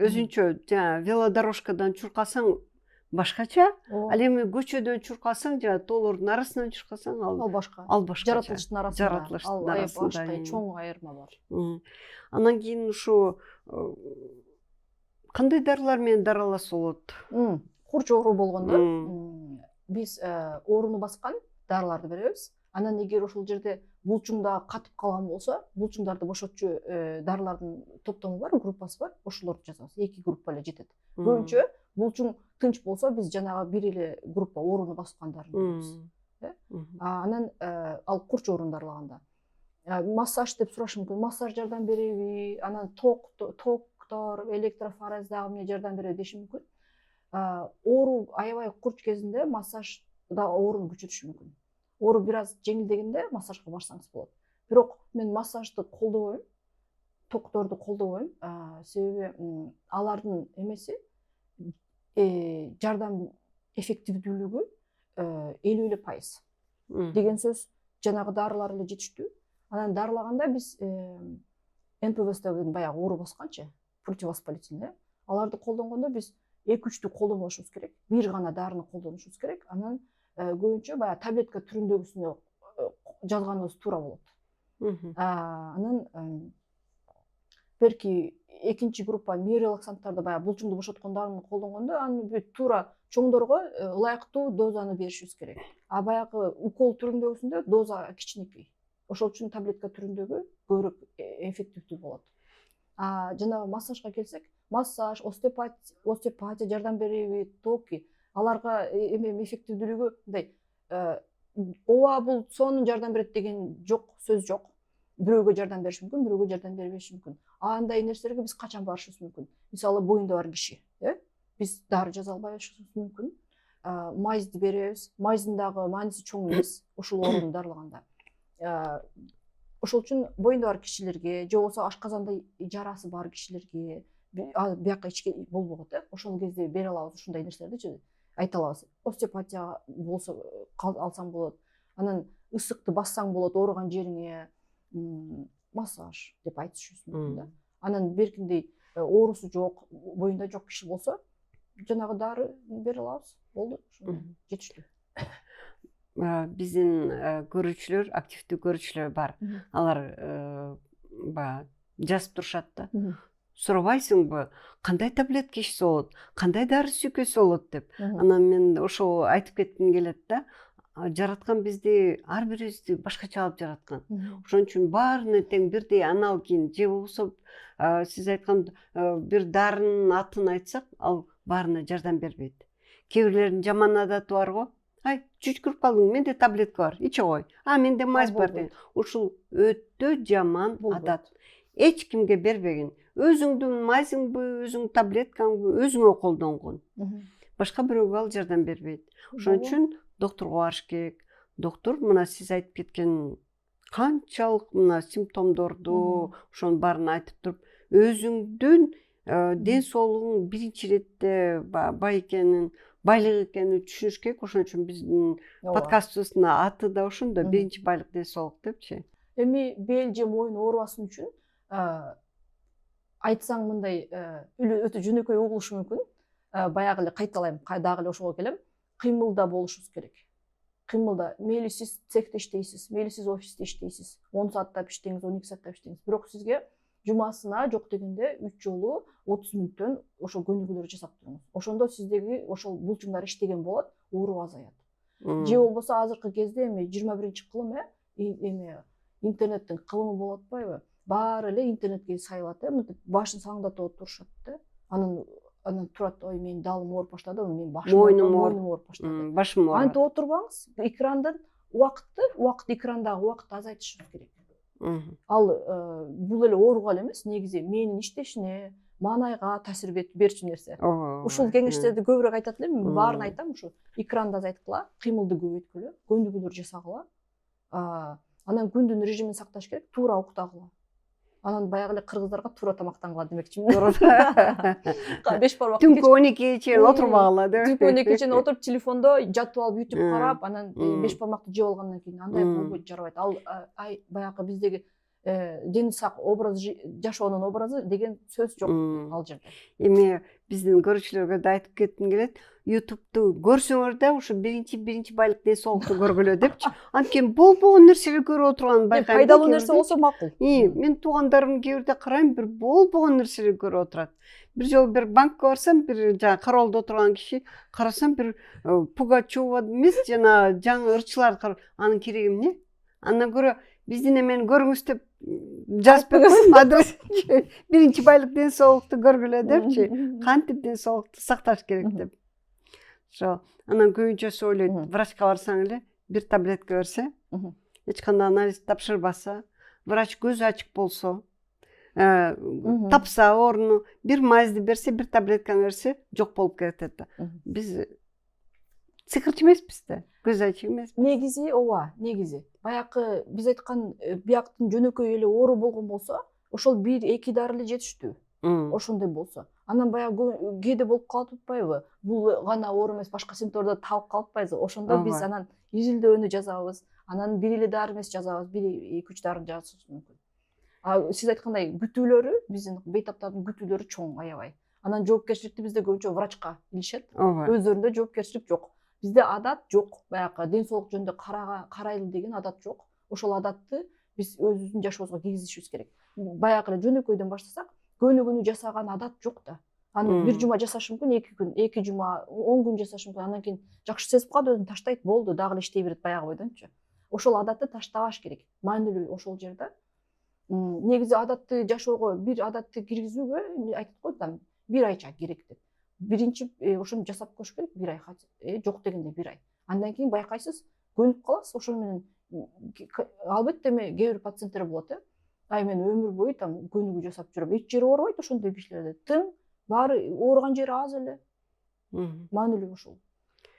өзүнчө жана велодорожкадан чуркасаң башкача, ал эми көчөдөн чуркасаң, жана тоолордун арасынан чуркасаң, ал башка. Жаратылыштын арасында. Ал баштай чоң айырма бар. Анан кийин ушу кандай дарылар менен дараласа болот? Курч оору болгондо биз ооруну баскан дарыларды беребиз. Анан эгер ошол жерде булчуңда катып калган болсо, булчуңдарды бошотчу дарылардын топтому бар, группасы бар, ошолорду жазабыз. 2 группа эле жетет. Көбүнчө булчуң тынч болсо, биз жанагы бир эле группа ооруну баскан дарыны беребиз. Анан ал курч оорун дарылаганда массаж деп сурашы мүмкүн. Массаж жардам береби? Анан токтор, электрофорез дагы эмне жардам береби деши мүмкүн. Оору аябай курч кезинде массаж да ооруну күчөтүшү мүмкүн. Оору бир аз жеңилдегенде массажга барсаңыз болот. Бирок мен массажды колдобойм, токторду колдобойм. Себеби алардын эмеси жардам эффективдүүлүгү 50%. Деген сөз, жанагы дарылар эле жетиштүү. Анан дарылаганда биз НПВС деген баягы оору басканчы, противовоспалительный, аларды колдонгондо биз 2-3тү колдонбошубуз керек. Бир гана дарыны колдонушубуз керек. Анан көбүнчө баягы таблетка түрүндөгүсүнө жазганыбыз туура болот. Анан берки экинчи группа миорелаксанттарды баягы булчуңду бошоткон дарыны колдонгондо, аны туура чоңдорго ылайыктуу дозаны беришибиз керек. Баягы укол түрүндөгүсүндө доза кичинекей. Ошол үчүн таблетка түрүндөгү көбүрөөк эффективдүү болот. Жана массажга келсек, массаж, остеопатия жардам береби, токи, аларга эффективдүүлүгү мындай. Ооба, бул сонун жардам берет деген жок, сөз жок. Бирөөгө жардам бериши мүмкүн, бирөөгө жардам бербеши мүмкүн. Андай нерселерге биз качан барышыбыз мүмкүн? Мисалы, боюнда бар киши, биз дары жаза албайбыз мүмкүн. Майзди беребиз. Майздын дагы мааниси чоң эмес, ушул ооруну дарылаганда. Ошол үчүн боюнда бар кишилерге, же болбосо ашказанда жарасы бар кишилерге, бияка ичке болбогот, ошол кезде бере алабыз ушундай нерселерди, айта алабыз. Остеопатия болсо алсаң болот. Анан ысыкты бассаң болот ооруган жериңе, массаж деп айтышыбыз мүмкүн да. Анан беркиндей оорусу жок, боюнда жок киши болсо жанагы дары бере алабыз. Болду. Жетиштүү. Биздин көрүүчүлөр, активдүү көрүүчүлөр бар. Алар баягы жазып турушат да. Сурабайсыңбы, кандай таблетка ичсе болот, кандай дары сүйкөсө болот деп. Анан мен ошо айтып кетким келет да. Жараткан бизди ар бирибизди башкача алып жараткан. Ошон үчүн баарына тең бирдей аналогин же болбосо сиз айткан бир дарынын атын айтсак, ал баарына жардам бербейт. Кээ бирлердин жаман адаты бар го. Ай, жүчкүрүп калдың, менде таблетка бар, иче кой. Менде мазь бар деген. Ушул өтө жаман адат. Эч кимге бербегин. Өзүңдүн мазьыңбы, өзүңдүн таблеткаңбы өзүңө колдонгон. Башка бирөөгө ал жардам бербейт. Ошон үчүн доктурга барыш керек. Доктур мына сиз айтып кеткен канчалык мына симптомдорду, ошонун баарын айтып туруп, өзүңдүн ден соолугуң биринчи иретте бай экенин, байлык экенин түшүнүш керек. Ошон үчүн биздин подкастыбыздын аты да ошондо, биринчи байлык ден соолук депчи. Эми бел же моюн оорубасын үчүн айтсаң мындай өтө жөнөкөй угулушу мүмкүн. Баягы эле кайталайм, дагы эле ошого келем. Кыймылда болушубуз керек. Кыймылда. Мейли сиз цехте иштейсиз, мейли сиз офисте иштейсиз, 10 сааттап иштеңиз, 12 сааттап иштеңиз. Бирок сизге жумасына жок дегенде 3 жолу 30 мүнөттөн ошол көнүгүүлөр жасап туруңуз. Ошондо сиздеги ошол булчуңдар иштеген болот, оору азаят. Же болбосо азыркы кезде эми 21-кылым эми интернеттин кылымы болуп атпайбы? Баары эле интернетке сайылат, мынтип башын саңдатып турушат да. Анан турат, ой, менин далым ооруп баштады, менин башым ооруп баштады. Башым ооруп. Антип отурбаңыз, экрандан убакыт экрандагы убакытты азайтышыбыз керек. Ал бул эле ооруга эле эмес, негизи менин иштешине, маанайга таасир берчү нерсе. Ушул кеңештерди көбүрөөк айтат элем, баарын айтам, ушу экранды азайткыла, кыймылды көбөйткүлө, көнүгүүлөр жасагыла. Анан күндүн режимин сакташ керек, туура уктагыла. Анан баягы эле кыргыздарга туура тамактангыла демекчимин. Беш бармак. Түнкү 12-ге чейин отурбагыла деп. Түнкү 12-ге чейин отуруп телефондо жатып алып YouTube карап, анан беш бармакты жеп алгандан кийин андай болбойт, жарабайт. Ал баягы биздеги дени сак образ жашоонун образы деген сөз жок ал жерде. Эми биздин көрүүчүлөргө да айтып кетким келет. YouTube'ду көрсөңөр да ушу биринчи байлык ден соолукту көргүлө депчи. Анткени болбогон нерселерди көрүп отурганын байкайм. Пайдалуу нерсе болсо макул. Мен туугандарым кээ бирде карайм, бир болбогон нерселерди көрүп отурат. Бир жолу бир банкка барсам, бир жана кароолдо отурган киши, карасам бир Пугачева эмес, жана жаңы ырчыларды карап, анын кереги эмне? Андан көрө биздин эмени көрүңүз деп жазып берсем, адрес биринчи байлык ден соолукту көргүлө депчи. Кантип ден соолукту сакташ керек деп. Ошо анан көбүнчөсү ойлойт, врачка барсаң эле бир таблетка берсе, эч кандай анализ тапшырбаса, врач көзү ачык болсо, тапса орну, бир мазьды берсе, бир таблетканы берсе, жок болуп кетет да. Биз сыйкырчы эмеспиз да, көз ачык эмес. Негизи ооба, негизи. Баягы биз айткан бияктын жөнөкөй эле оору болгон болсо, ошол 1-2 дары эле жетиштүү. Ошондой болсо. Анан баягы кээде болуп калып атпайбы? Бул гана оору эмес, башка симптомдорду табып калпайбызбы? Ошондо биз анан изилдөөнү жазабыз, анан бир эле дары эмес жазабыз, 1-2-3 дарын жазышыбыз мүмкүн. Сиз айткандай күтүүлөрү, биздин бейтаптардын күтүүлөрү чоң, аябай. Анан жоопкерчиликти бизде көбүнчө врачка илишет. Өздөрүндө жоопкерчилик жок. Бизде адат жок. Баягы ден соолук жөнүндө карайлы деген адат жок. Ошол адатты биз өзүбүздүн жашообузга киргизишибиз керек. Баягы эле жөнөкөйдөн баштасак, көнүгүүнү жасаган адат жок да. Аны бир жума жасаш мүмкүн, 2 күн, 2 жума, 10 күн жасаш мүмкүн. Андан кийин жакшы сезип калат, өзүн таштайт, болду, дагы эле иштей берет баягы бойдончу. Ошол адатты таштабаш керек. Маанилүү ошол жерде. Негизи адатты жашоого, бир адатты киргизүүгө айтат го, там 1 айча керек деп. Биринчи ошону жасап көрүш керек, 1 ай, жок дегенде 1 ай. Андан кийин байкайсыз, көнүп каласыз, ошол менен албетте кээ бир пациенттер болот, мен өмүр бою там көнүгүү жасап жүрөм. Эч жери оорубайт ошондой кишилерде. Тың, баары ооруган жери аз эле. Маанилүү ошол.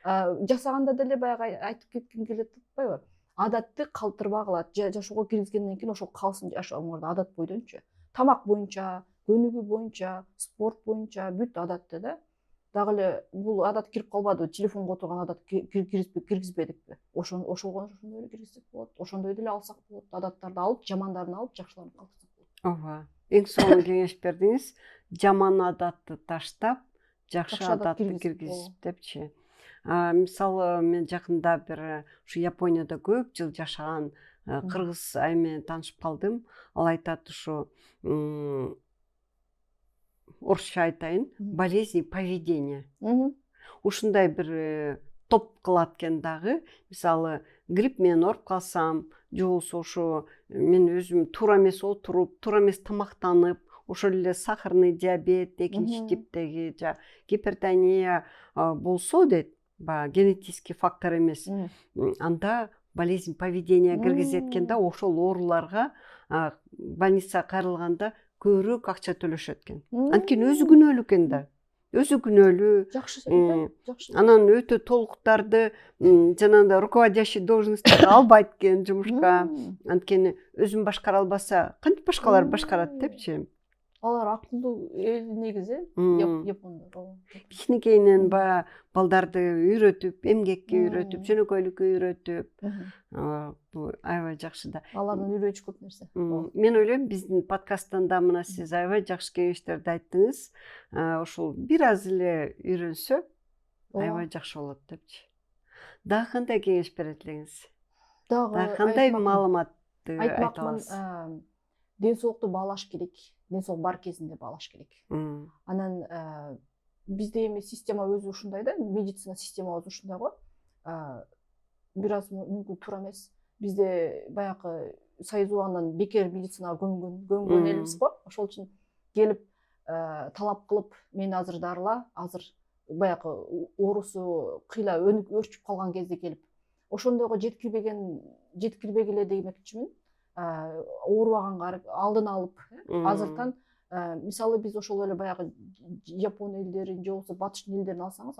Жасаганда деле баягы айтып кетким келет атпайбы? Адатты калтырбагыла, жашоого киргизгенден кийин ошол калсын жашооңордо адат бойдончу. Тамак боюнча, көнүгүү боюнча, спорт боюнча бүт адатты да. Дагы эле бул адат кирип калбады, телефонго отурган адат киргизбедикпи? Ошондой эле киргизсек болот. Ошондой деле алсак болот. Адаттарды алып, жамандарын алып, жакшыларын калтырсак болот. Ооба. Эң соңғы кеңеш бердиңиз, жаман адатты таштап, жакшы Жакшы адат адатты киргизип, киргизип депчи. Мисалы мен жакында бир ушу Японияда көп жыл жашаган кыргыз айым менен таанышып калдым. Ал айтат ушу орусча айтайын, болезнь поведения. Ушундай бир топ кылат экен дагы. Мисалы, грипп менен ооруп калсам, же болбосо ушу мен өзүм туура эмес отуруп, туура эмес тамактанып, ошол эле сахарный диабет, экинчи типтеги гипертония болсо дейт, баягы генетический фактор эмес, анда болезнь поведения киргизет экен да, ошол ооруларга больницага кайрылганда көбүрөөк акча төлөшөт экен. Анткени өзү күнөөлүү экен да. Өзү күнөөлүү. Жакшы. Анан өтө толуктарды жанагындай руководящий должностьтарга албайт экен жумушка. Анткени өзүн башкара албаса, кантип башкалар башкарат депчи. Алар акылдуу эл негизи, япондор. Кичинекейинен баягы балдарды үйрөтүп, эмгекке үйрөтүп, жөнөкөйлүккө үйрөтүп, бул аябай жакшы да. Алардын үйрөнүшү көп нерсе. Мен ойлойм, биздин подкасттан да мына сиз аябай жакшы кеңештерди айттыңыз. Ошол бир аз эле үйрөнсө аябай жакшы болот депчи. Дагы кандай кеңеш берет элеңиз? Дагы кандай маалыматты айта аласыз? Ден соолукту баалаш керек. Ден соолук бар кезинде баалаш керек. Анан бизде эми система өзү ушундай да, медицина системабыз ушундай го. Бир аз мүмкүн туура эмес. Бизде баягы Союз убагынан бекер медицинага көнгөн элбиз го. Ошол үчүн келип талап кылып, мени азыр дарыла, азыр баягы оорусу кыйла өрчүп калган кезде келип, ошондойго жеткирбегиле демекчимин. Оорубаганга алдын алып, азыртан мисалы биз ошол эле баягы Жапон элдерин же болбосо батыштын элдерин алсаңыз,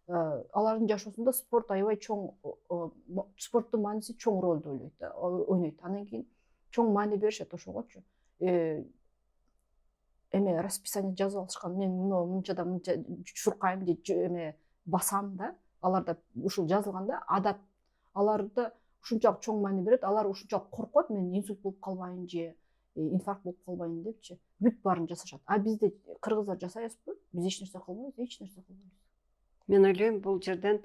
алардын жашоосунда спорт аябай чоң, спорттун мааниси чоң ролду ойнойт. Анан кийин чоң маани беришет ошогочу. Эме расписание жазып алышкан. Мен мынча чуркайм же эме басам да. Аларда ушул жазылган да, адат. Аларда ушунчалык чоң маани берет. Алар ушунчалык коркот, мен инсульт болуп калбайын же инфаркт болуп калбайын депчи. Бүт баарын жасашат. Бизде кыргыздар жасайбызбы? Биз эч нерсе кылбайбыз, Мен ойлойм, бул жерден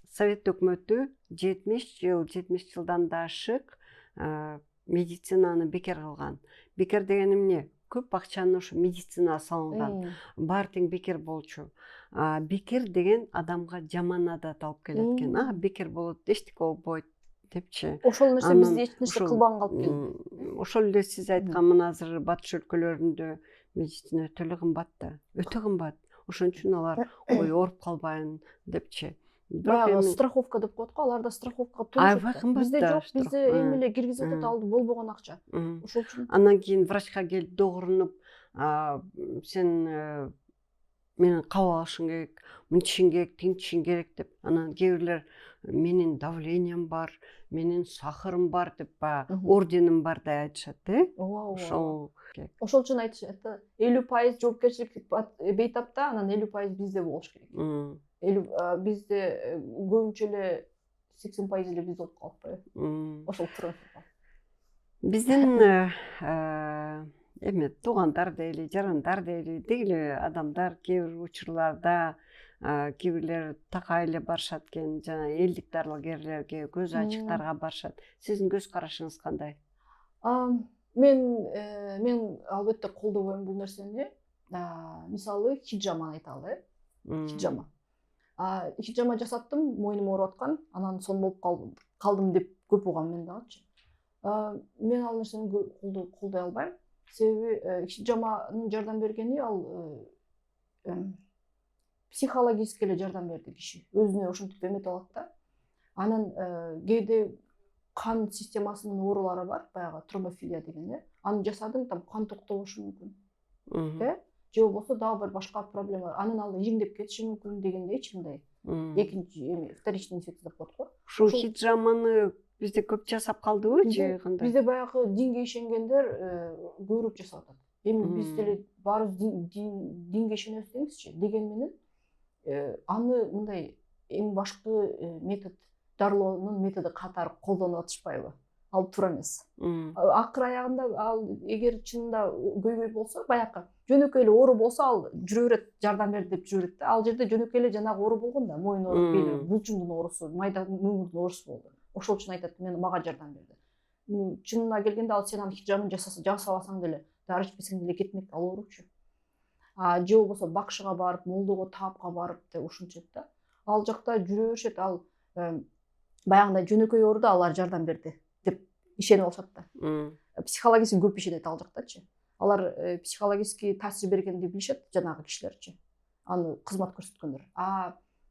Совет өкмөтү 70 жылдан да ашык медицинаны бекер кылган. Бекер дегени эмне? Көп акчаны ушу медицинага салынган. Баары тең бекер болчу. Бекер деген адамга жаман адат алып келет экен. Бекер болот, эчтеке болбойт депчи. Ошол нерсе бизде эч нерсе кылбаган калып келди. Ошол эле сиз айткан мына азыр батыш өлкөлөрүндө медицина өтө эле кымбат да. Өтө кымбат. Ошон үчүн алар ой ооруп калбайын депчи. Баягы страховка деп коет го, аларда страховкага төлөшөт. Бизде жок, бизде эми эле киргизип атат, алды болбогон акча. Ошол үчүн. Андан кийин врачка келип догурунуп, сен менин кабыл алышың керек, мынтишиң керек, тинтишиң керек деп. Анан кээ бирлер менин давлением бар, менин сахарым бар деп, орденим бар деп айтышат, Ошол үчүн айтышат да, 50% жоопкерчилик бейтапта, анан 50% бизде болуш керек. Бизде көбүнчө эле 80% эле бизде болуп калат. Ошол туура. Биздин эме туугандар дейли, жарандар дейли, деги адамдар кээ бир учурларда кээ бирлер такай эле барышат экен, жана элдик дарыгерлерге, көз ачыктарга барышат. Сиздин көз карашыңыз кандай? Мен албетте колдобойм бул нерсени. Мисалы, хиджама айталы, хиджама. Хиджама жасаттым, мойнум ооруп аткан, анан сон болуп калдым деп көп угам мен дагычы. Мен ал нерсени колдой албайм. Себеби хиджаманын жардам бергени ал психологически эле жардам берди киши. Өзүнө ошентип эмете алат да. Анан кээде кан системасынын оорулары бар, баягы тромбофилия деген, аны жасадым, там кан токтобошу мүмкүн. Же болбосо дагы бир башка проблема, анын алды ириңдеп кетиши мүмкүн дегендей эч кандай. Экинчи вторичный инфекция деп коет го. Ушул хиджаманы бизде көп жасап калдыбы же кандай? Бизде баягы динге ишенгендер көбүрөөк жасап атат. Эми биз деле баарыбыз динге ишенебиз деңизчи. Деген менен аны мындай эң башкы метод, дарылоонун методу катары колдонуп атышпайбы? ал туура эмес. Акыр аягында ал эгер чынында көйгөй болсо, баягы жөнөкөй эле оору болсо ал жүрө берет, жардам бер деп жүрө берет да. Ал жерде жөнөкөй эле жанагы оору болгон да, мойын оору, бели, булчуңдун оорусу, майда мөңүрдүн оорусу болду. Ошол үчүн айтат, мага жардам берди. Чынына келгенде ал сен аны хижабын жасабасаң деле, дары ичпесең деле кетмек, ал ооручу. Же болбосо бакшыга барып, молдого, таапка барып деп ушинчет да. Ал жакта жүрө беришет, ал баягындай жөнөкөй ооруда алар жардам берди деп ишенип алышат да. Психологически көп ишенет ал жактачы. Алар психологически таасир бергенди билишет жанагы кишилерчи. Аны кызмат көрсөткөндөр.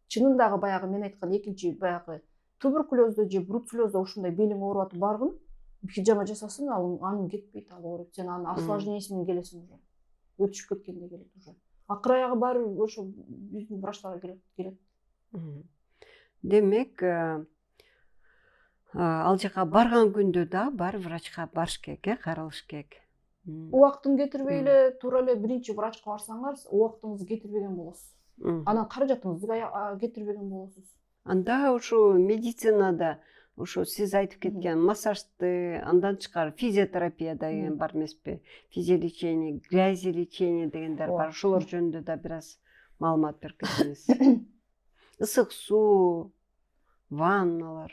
Чынындагы баягы мен айткан экинчи баягы туберкулезде же бруцеллезде ушундай белиң ооруп атып баргын, хижама жасасын, анын кетпейт, ал ооруп. Сен анын осложнениясы менен келесиң уже. Өтүшүп кеткенде келет уже. Акыр аягы баары ошо биздин врачтарга келет. Демек, ал жака барган күндө да бар врачка барыш керек, каралыш керек. Убактын кетирбей эле туура эле биринчи врачка барсаңыз, убактыңызды кетирбеген болосуз. Анан каражатыңызды кетирбеген болосуз. Анда ушу медицинада ушу сиз айтып кеткен массажды, андан тышкары физиотерапия деген бар эмеспи? Физиолечение, грязелечение дегендер бар. Ошолор жөнүндө да бир аз маалымат берип кетсеңиз. Ысык суу, ванналар.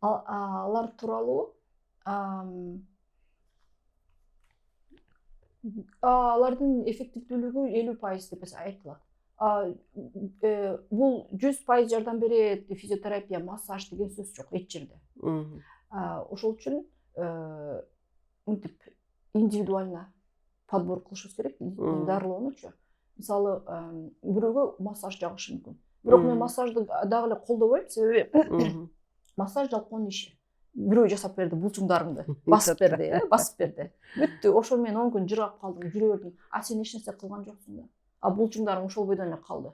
Алар тууралуу алардын эффективдүүлүгү 50% деп айтылат. Бул 100% жардам берет, физиотерапия, массаж деген сөз жок эч жерде. Ошол үчүн мынтип индивидуально подбор кылышыбыз керек, дарылоонучу. Мисалы, бирөөгө массаж жагышы мүмкүн. Бирок мен массажды дагы эле колдобойм, себеби массаж жалкоонун иши. Бирөө жасап берди, булчуңдарыңды басып берди. Бүттү, ошол менен 10 күн жыргап калдым, жүрө бердим. Сен эч нерсе кылган жоксуң да. Булчуңдарың ошол бойдон эле калды.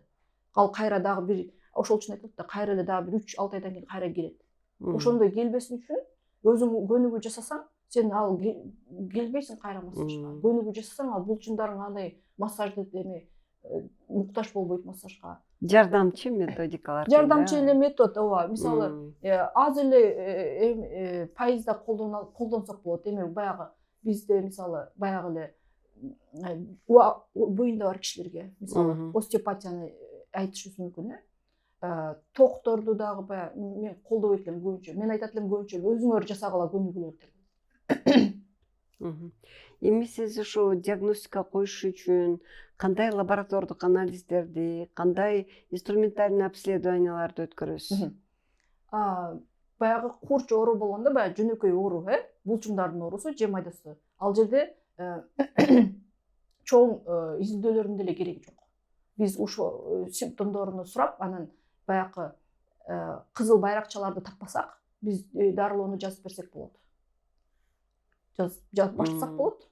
Кайра дагы бир, ошол үчүн айтат да, кайра эле дагы бир 3-6 айдан кийин кайра келет. Ошондой келбесин үчүн өзүң көнүгүү жасасаң, сен ал келбейсиң кайра массажга. Көнүгүү жасасаң, ал булчуңдарың андай массажды эме муктаж болбойт массажга. Жардамчы методикалар. Жардамчы эле метод, ооба. Мисалы, аз эле пайызда колдонсок болот. Эми баягы бизде мисалы баягы эле боюнда бар кишилерге, мисалы, остеопатияны айтышыбыз мүмкүн, токторду дагы баягы мен колдобойт элем көбүнчө. Мен айтат элем көбүнчө өзүңөр жасагыла көнүгүүлөрдү. Эми сиз ушу диагностика коюш үчүн кандай лаборатордук анализдерди, кандай инструментальный обследованияларды өткөрөсүз? Баягы курч оору болгондо, баягы жөнөкөй оору, булчуңдардын оорусу же майдасы. Ал жерде чоң изилдөөлөрдүн деле кереги жок. Биз ушул симптомдоруну сурап, анан баягы кызыл байракчаларды таппасак, биз дарылоону жазып берсек болот. Жазып баштасак болот.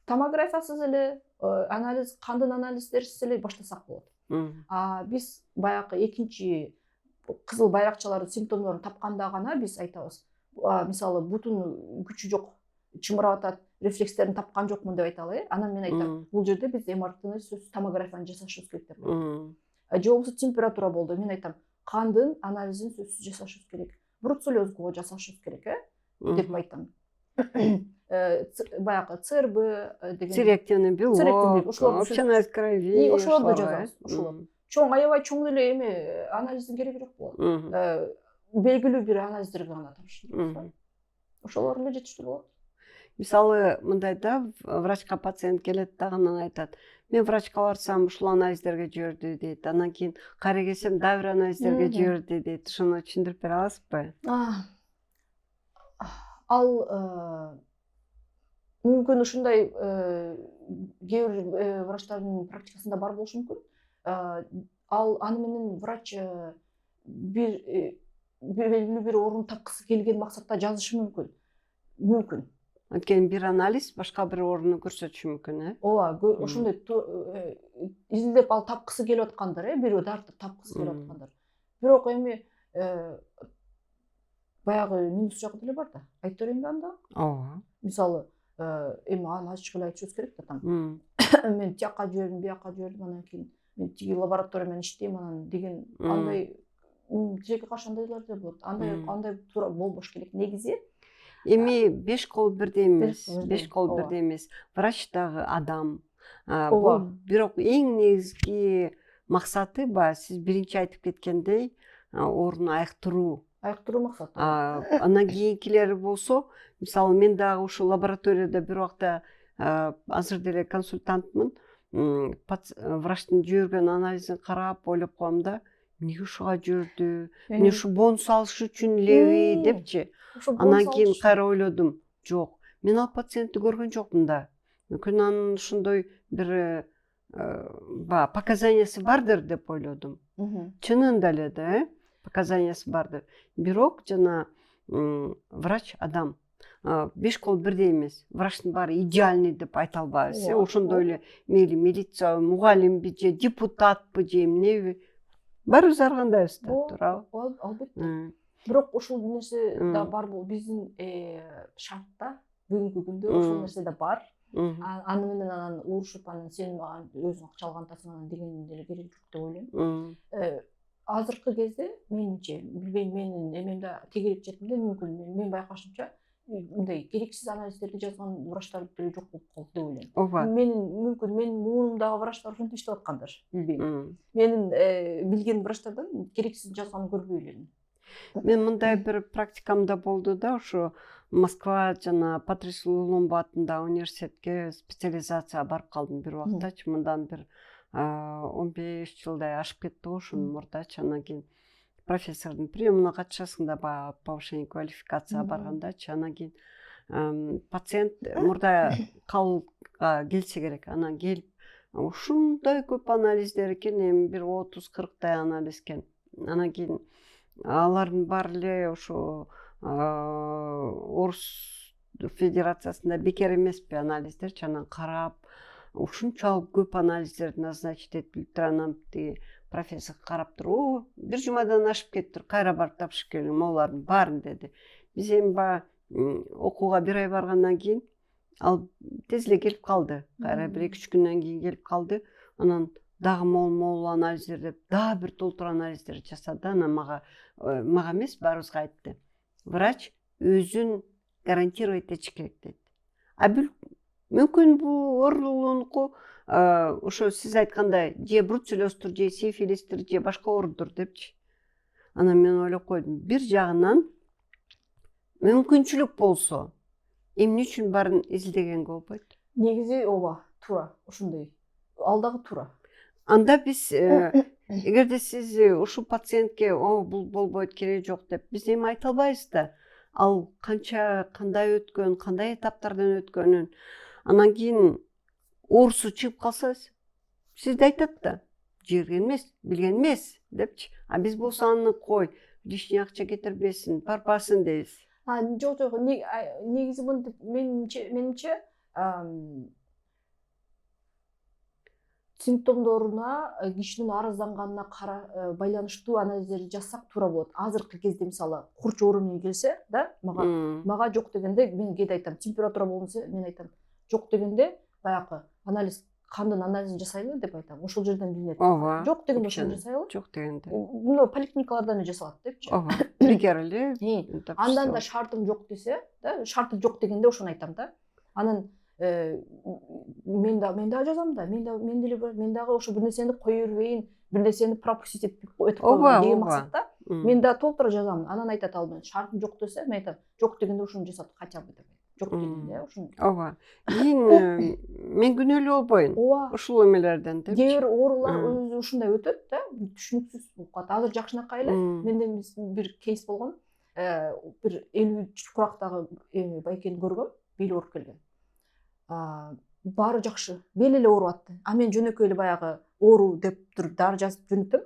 Томографиясыз эле, анализ, кандын анализдерсиз эле баштасак болот. Биз баягы экинчи кызыл байракчалардын симптомдорун тапканда гана биз айтабыз. Мисалы, бутун күчү жок, чымырап атат, рефлекстерин тапкан жокмун деп айталы. Анан мен айтам, бул жерде биз МРТны, томографияны жасашыбыз керек деп айтам. Же болбосо температура болду, мен айтам, кандын анализин сөзсүз жасашыбыз керек. Бруцеллезго жасашыбыз керек, деп айтам. Баягы ЦРБ деген, Цирреактивный белок, общеная крови, ошолорду жазабыз, ошолор. Чоң, аябай чоң эле эме анализдин кереги жок болот. Белгилүү бир анализдерге гана тапшырып, ошолор эле жетиштүү болот. Мисалы, мындай да, врачка пациент келет дагы айтат, мен врачка барсам ушул анализдерге жиберди дейт, анан кийин кайра келсем дагы бир анализдерге жиберди дейт. Ушуну түшүндүрүп бере аласызбы? Ал мүмкүн ушундай кээ бир врачтардын практикасында бар болушу мүмкүн. Аны менен врач белгилүү бир орун тапкысы келген максатта жазышы мүмкүн. Анткени бир анализ башка бир орунду көрсөтүшү мүмкүн, Ооба, ошондой изилдеп ал тапкысы келип аткандар, бирөө тартып тапкысы келип аткандар. Бирок эми баягы минус жагы деле бар да. Айтып берейинби анда? Ооба. Мисалы, эми аны ачык эле айтышыбыз керек да там. Мен тияка жибердим, бияка жибердим, анан кийин мен тиги лаборатория менен иштейм, анан деген андай тилекке каршы андайлар да болот. Андай туура болбош керек. Негизи Эми беш кол бирдей эмес, Беш беш кол ооба. бирдей эмес. Врач дагы адам. Ооба. Бул бирок эң негизги максаты баягы сиз биринчи айтып кеткендей ооруну айыктыруу. Айыктыруу максаты. Анан кийинкилери болсо, мисалы мен дагы ушу лабораторияда бир убакта азыр деле консультантмын. Врачтын жиберген анализин карап ойлоп коем да, эмнеге ушуга жиберди? Эмне ушу бонус алыш үчүн элеби депчи. Анан кийин кайра ойлодум. Жок, мен ал пациентти көргөн жокмун да. Мүмкүн анын ушондой бир показаниясы бардыр деп ойлодум. Чынында эле да, показаниясы бардыр. Бирок жана врач адам. Беш кол бирдей эмес. Врачтын баары идеальный деп айта албайбыз. Ошондой эле мейли милиция мугалимби же депутатпы же эмнеби баарыбыз ар кандайбыз да, туурабы? Албетте. Бирок ушул нерсе да бар бул биздин шартта бүгүнкү күндө ушул нерсе да бар. Аны менен анан урушуп анан сен мага өзүң акча алган атасың анан деген деле керек жок деп ойлойм. Азыркы кезде менимче, билбейм менин эмемде тегерек четимде мүмкүн мен байкашымча мындай керексиз анализдерди жазган врачтар деле жок болуп калды деп ойлойм. Ооба. Мүмкүн менин муунумдагы врачтар ошентип иштеп аткандыр, билбейм. Менин билген врачтардан керексиз жазганын көрбөй элем. Мен мындай бир практикамда болду да, ушу Москва жана Патрис Лумумба атындагы университетке специализацияга барып калдым бир убактачы, мындан бир 15 жылдай ашып кетти го ушунун мурдачы. Анан кийин профессордун приемуна катышасың да, баягы повышение квалификацияга баргандачы. Анан кийин пациент мурда кабылга келсе керек. Анан келип ушундай көп анализдер экен, эми бир 30-40 анализ экен. Анан кийин алардын баары эле ошо Орус Федерациясында бекер эмеспи анализдерчи. Анан карап, ушунчалык көп анализдерди назначить этип туруп, анан тиги профессор карап туруп, бир жумадан ашып кетиптир, кайра барып тапшырып келгем олардын баарын деди. Биз эми баягы окууга 1 ай баргандан кийин ал тез эле келип калды. Кайра 1-2 күндөн кийин келип калды. Анан дагы могул анализдер деп, дагы бир толтур анализдер жасады. Анан мага эмес, баарыбызга айтты. Врач өзүн гарантировать этиш керек деди. Мүмкүн бул оорулуунуку ошо сиз айткандай же бруцеллездур, же сифилистир, же башка оорудур депчи. Анан мен ойлоп койдум, бир жагынан мүмкүнчүлүк болсо, эмне үчүн баарын изилдегенге болбойт? Негизи ооба, туура, ошондой. Ал дагы туура. Анда биз эгерде сиз ушул пациентке бул болбойт, кереги жок деп биз эми айта албайбыз да. Ал канча, кандай өткөн, кандай этаптардан өткөнүн. Анан кийин оорусу чыгып калса, сиз да айтат да, жиберген эмес, билген эмес депчи. А биз болсо аны кой, лишний акча кетирбесин, барбасын дейбиз. Жок, негизи мынтип менимче симптомдоруна кишинин арызданганына байланыштуу анализдерди жазсак туура болот. Азыркы кезде мисалы курч оору менен келсе, да, мага жок дегенде мен кээде айтам, температура болмосо мен айтам, жок дегенде баягы анализ, кандын анализин жасайлы деп айтам. Ошол жерден билинет. Жок дегенде ошону жасайлы. Жок дегенде. Мына поликлиникалардан жасалат депчи. Бекер эле. Андан да шартым жок десе, да, шарты жок дегенде ошону айтам да. Анан мен дагы жазам да, мен дагы ошо бир нерсени кое бербейин, бир нерсени пропустить этип койбойн деген максатта мен дагы толтура жазам. Анан айтат ал мен шартым жок десе, мен айтам, жок дегенде ошону жасат хотя бы деп. Жок дегенде ошону. Ооба. Кийин мен күнөөлүү болбоюн. Ушул эмелерден депчи. Кээ бир оорулар өзү ушундай өтөт да, түшүнүксүз болуп калат. Азыр жакшынакай эле менден бир кейс болгон. Бир 53 курактагы байкени көргөм, бели ооруп келген. Баары жакшы, бели эле ооруп атты. А мен жөнөкөй эле баягы оору деп туруп дары жазып жөнөттүм.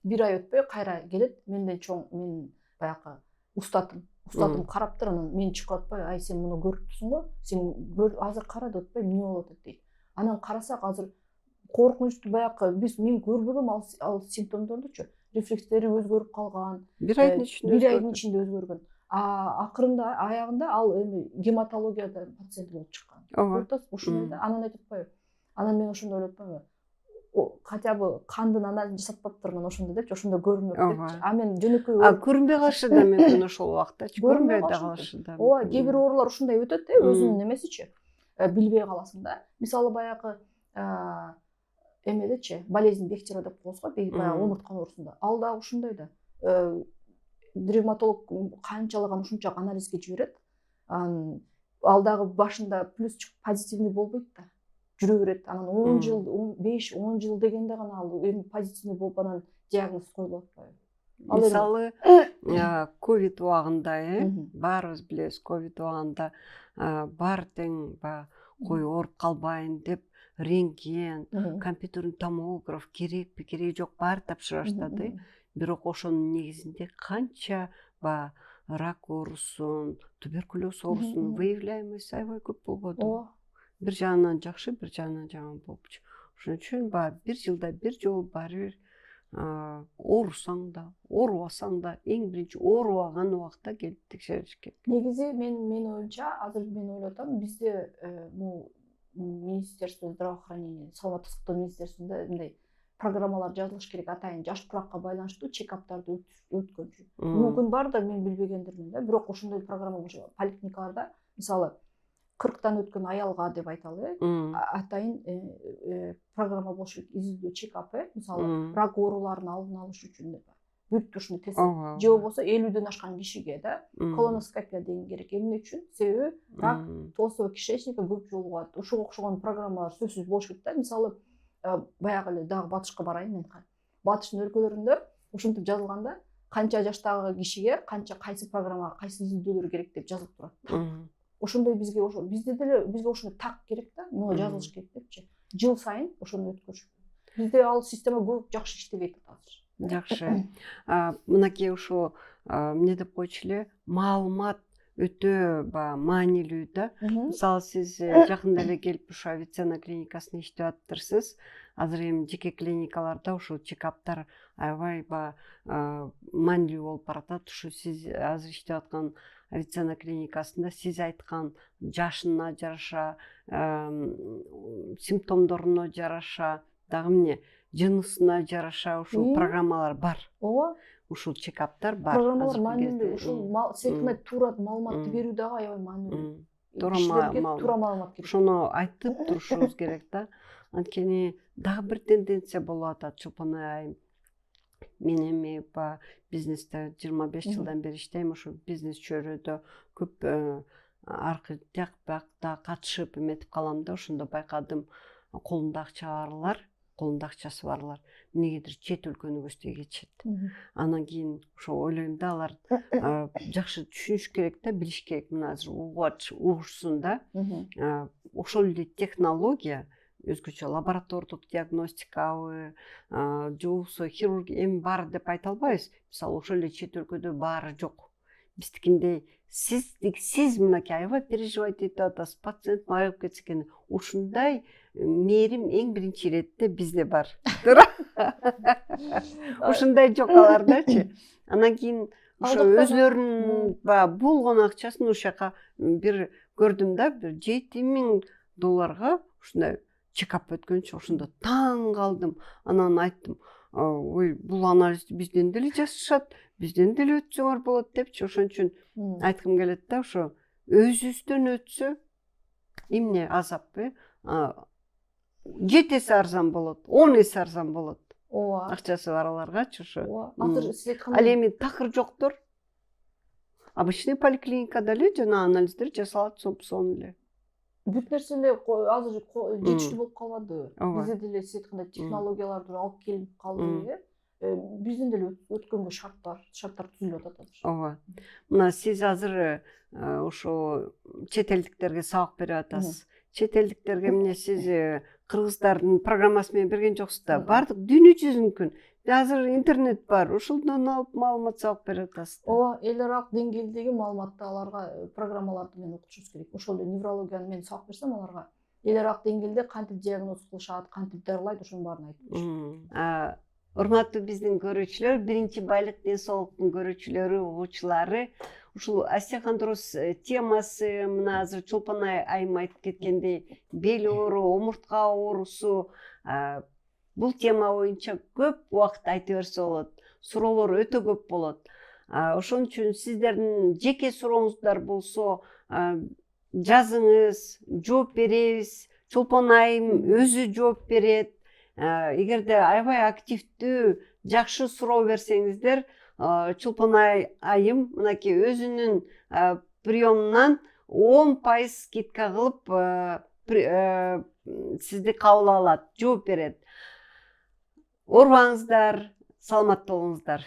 1 ай өтпөй кайра келет, менден чоң, мен баягы устатым караптыр, анан мен чыгып атпай, ай сен муну көрүптүсүң го, сен азыр кара деп атпай, эмне болуп атат дейт. Анан карасак азыр коркунучтуу баягы мен көрбөгөм ал симптомдордучу. Рефлекстери өзгөрүп калган. 1 айдын ичинде өзгөргөн. Акырында, аягында ал эми гематологияда пациент болуп чыккан. Ошондой да, анан айтып атпайбы. Анан мен ошондо ойлоп атпаймынбы. хотя бы кандын анализин жасатпаптырмын ошондо депчи, ошондо көрүнөт Ооба. депчи. А мен жөнөкөй Көрүнбөй калышы да мүмкүн ошол убакта. Көрүнбөй да калышы калышы да. Ооба, кээ бир оорулар ушундай өтөт да, Мм. өзүнүн эмесичи. Билбей каласың да. Мисалы баягы эмедечи, болезнь Бехтера деп коебуз го, баягы омуртка оорусунда. Ал дагы ушундай да. Дерматолог канчалаган ушунчалык анализге жиберет. Ал дагы башында плюс чыгып позитивный болбойт да. Жүрө берет. Анан 10 жыл, 5-10 жыл дегенде гана ал эми позитивный болуп анан диагноз коюлуп атпайбы. Мисалы, ковид убагында, баарыбыз билебиз, ковид убагында баары тең кой ооруп калбайын деп рентген, компьютерный томограф керекпи, кереги жок баары тапшыра баштады. Бирок ошонун негизинде канча рак оорусун, туберкулез оорусунун выявляемость аябай көп болбоду. Бир жагынан жакшы, бир жагынан жаман болупчу. Ошон үчүн бир жылда бир жолу баары бир оорусаң да, оорубасаң да, эң биринчи оорубаган убакта келип текшериш керек. Негизи менин оюмча, азыр мен ойлоп атам, бизде Министерство здравоохранения, саламаттык сактоо министерствосунда мындай программалар жазылыш керек, атайын жаш куракка байланыштуу чекаптарды өткөнчү. Мүмкүн бар да, мен билбегендирмин да, бирок ошондой программа болчу. Поликлиникаларда, мисалы, 40-тан өткөн аялга деп айталы, атайын программа болушу керек, изилдөө чекапы, мисалы, рак ооруларын алдын алыш үчүн деп. Бүт ушуну тест. Же болбосо 50ден ашкан кишиге да колоноскопия деген керек. Эмне үчүн? Себеби рак толстого кишечника көп жолугат. Ошого окшогон программалар сөзсүз болуш керек да. Мисалы, баягы эле дагы батышка барайын мен. Батыштын өлкөлөрүндө ушинтип жазылганда канча жаштагы кишиге кайсы программага кайсы изилдөөлөр керек деп жазылып турат. Ошондой бизге ошондой так керек да, муну жазылыш керек депчи. Жыл сайын ошону өткөрүш. Бизде ал система көп жакшы иштебейт азыр. Жакшы. Мынакей ошо эмне деп койчу эле, маалымат өтө маанилүү да. Мисалы, сиз жакында эле келип ушу Авиценна клиникасында иштеп атыптырсыз. Азыр эми жеке клиникаларда ушул чекаптар аябай маанилүү болуп баратат. Ушу сиз азыр иштеп аткан Авиценна клиникасында сиз айткан жашына жараша, симптомдоруна жараша, дагы эмне, жынысына жараша ушул программалар бар. Ооба. Ушул чекаптар бар. Программалар маанилүү. Ушул сетине туура маалыматты берүү дагы аябай маанилүү. Туура маалымат керек. Ошону айтып турушубуз керек да. Анткени дагы бир тенденция болуп атат, Чолпон айым. Мен эми бизнесте 25 жылдан бери иштейм, ошо бизнес чөйрөдө көп аркы жакта катышып эметип калам да, ошондо байкадым, колунда акчасы барлар эмнегедир чет өлкөнү көздөй кетишет. Анан кийин ошо ойлойм да, алар жакшы түшүнүш керек да, билиш керек. Мына азыр угушсун да. Ошол эле технология, өзгөчө лаборатордук диагностикабы, же болбосо хирургия эми бар деп айта албайбыз. Мисалы, ошол эле чет өлкөдө баары жок. Биздикиндей сиз мынакей аябай переживать этип атасыз, пациент айыгып кетсе экен. Ушундай мээрим эң биринчи иретте бизде бар. Туура? Ушундай жок алардачы. Анан кийин ошо өзлөрүнүн болгон акчасын ошол жака бир көрдүм да, бир $7,000 ушундай чекап өткөнчү, ошондо таң калдым. Анан айттым, ой, бул анализди бизден деле жасашат, бизден деле өтсөңөр болот депчи. Ошон үчүн айткым келет да, ошо өзүбүздөн өтсө эмне азаппы? 7 эсе арзан болот, 10 эсе арзан болот. Ооба. Акчасы бараларгачы ошо. Азыр сиз айткандай. Ал эми такыр жоктор обычный поликлиникада эле жана анализдер жасалат сонун эле. Бүт нерсе эле азыр жетиштүү болуп калбады. Бизде деле сиз айткандай технологияларды алып келип калды. Биздин деле өткөнгө шарттар түзүлүп атат азыр. Ооба. Мына сиз азыр ошо чет элдиктерге сабак берип атасыз. Чет элдиктерге эмне сиз кыргыздардын программасы менен берген жоксуз да. Бардык дүйнө жүзүнүкүн. Азыр интернет бар, ошолдон алып маалымат сабак берип атасыз. Ооба, эл аралык деңгээлдеги маалыматты аларга программаларды мен окутушубуз керек. Ошол эле неврологияны мен сабак берсем аларга эл аралык деңгээлде кантип диагноз кылышат, кантип дарылайт, ошонун баарын айтып беришет. Урматтуу биздин көрүүчүлөр, биринчи байлык ден соолуктун көрүүчүлөрү, угуучулары, ушул остеохондроз темасы, мына азыр Чолпон айым айтып кеткендей, бел оору, омуртка оорусу бул тема боюнча көп убакыт айта берсе болот. Суроолор өтө көп болот. Ошон үчүн сиздердин жеке сурооңуздар болсо жазыңыз, жооп беребиз. Чолпон айым өзү жооп берет. Эгерде аябай активдүү, жакшы суроо берсеңиздер, Чолпон айым мынакей өзүнүн приемунан 10% скидка кылып сизди кабыл алат, жооп берет. Оорубаңыздар, саламатта болуңуздар.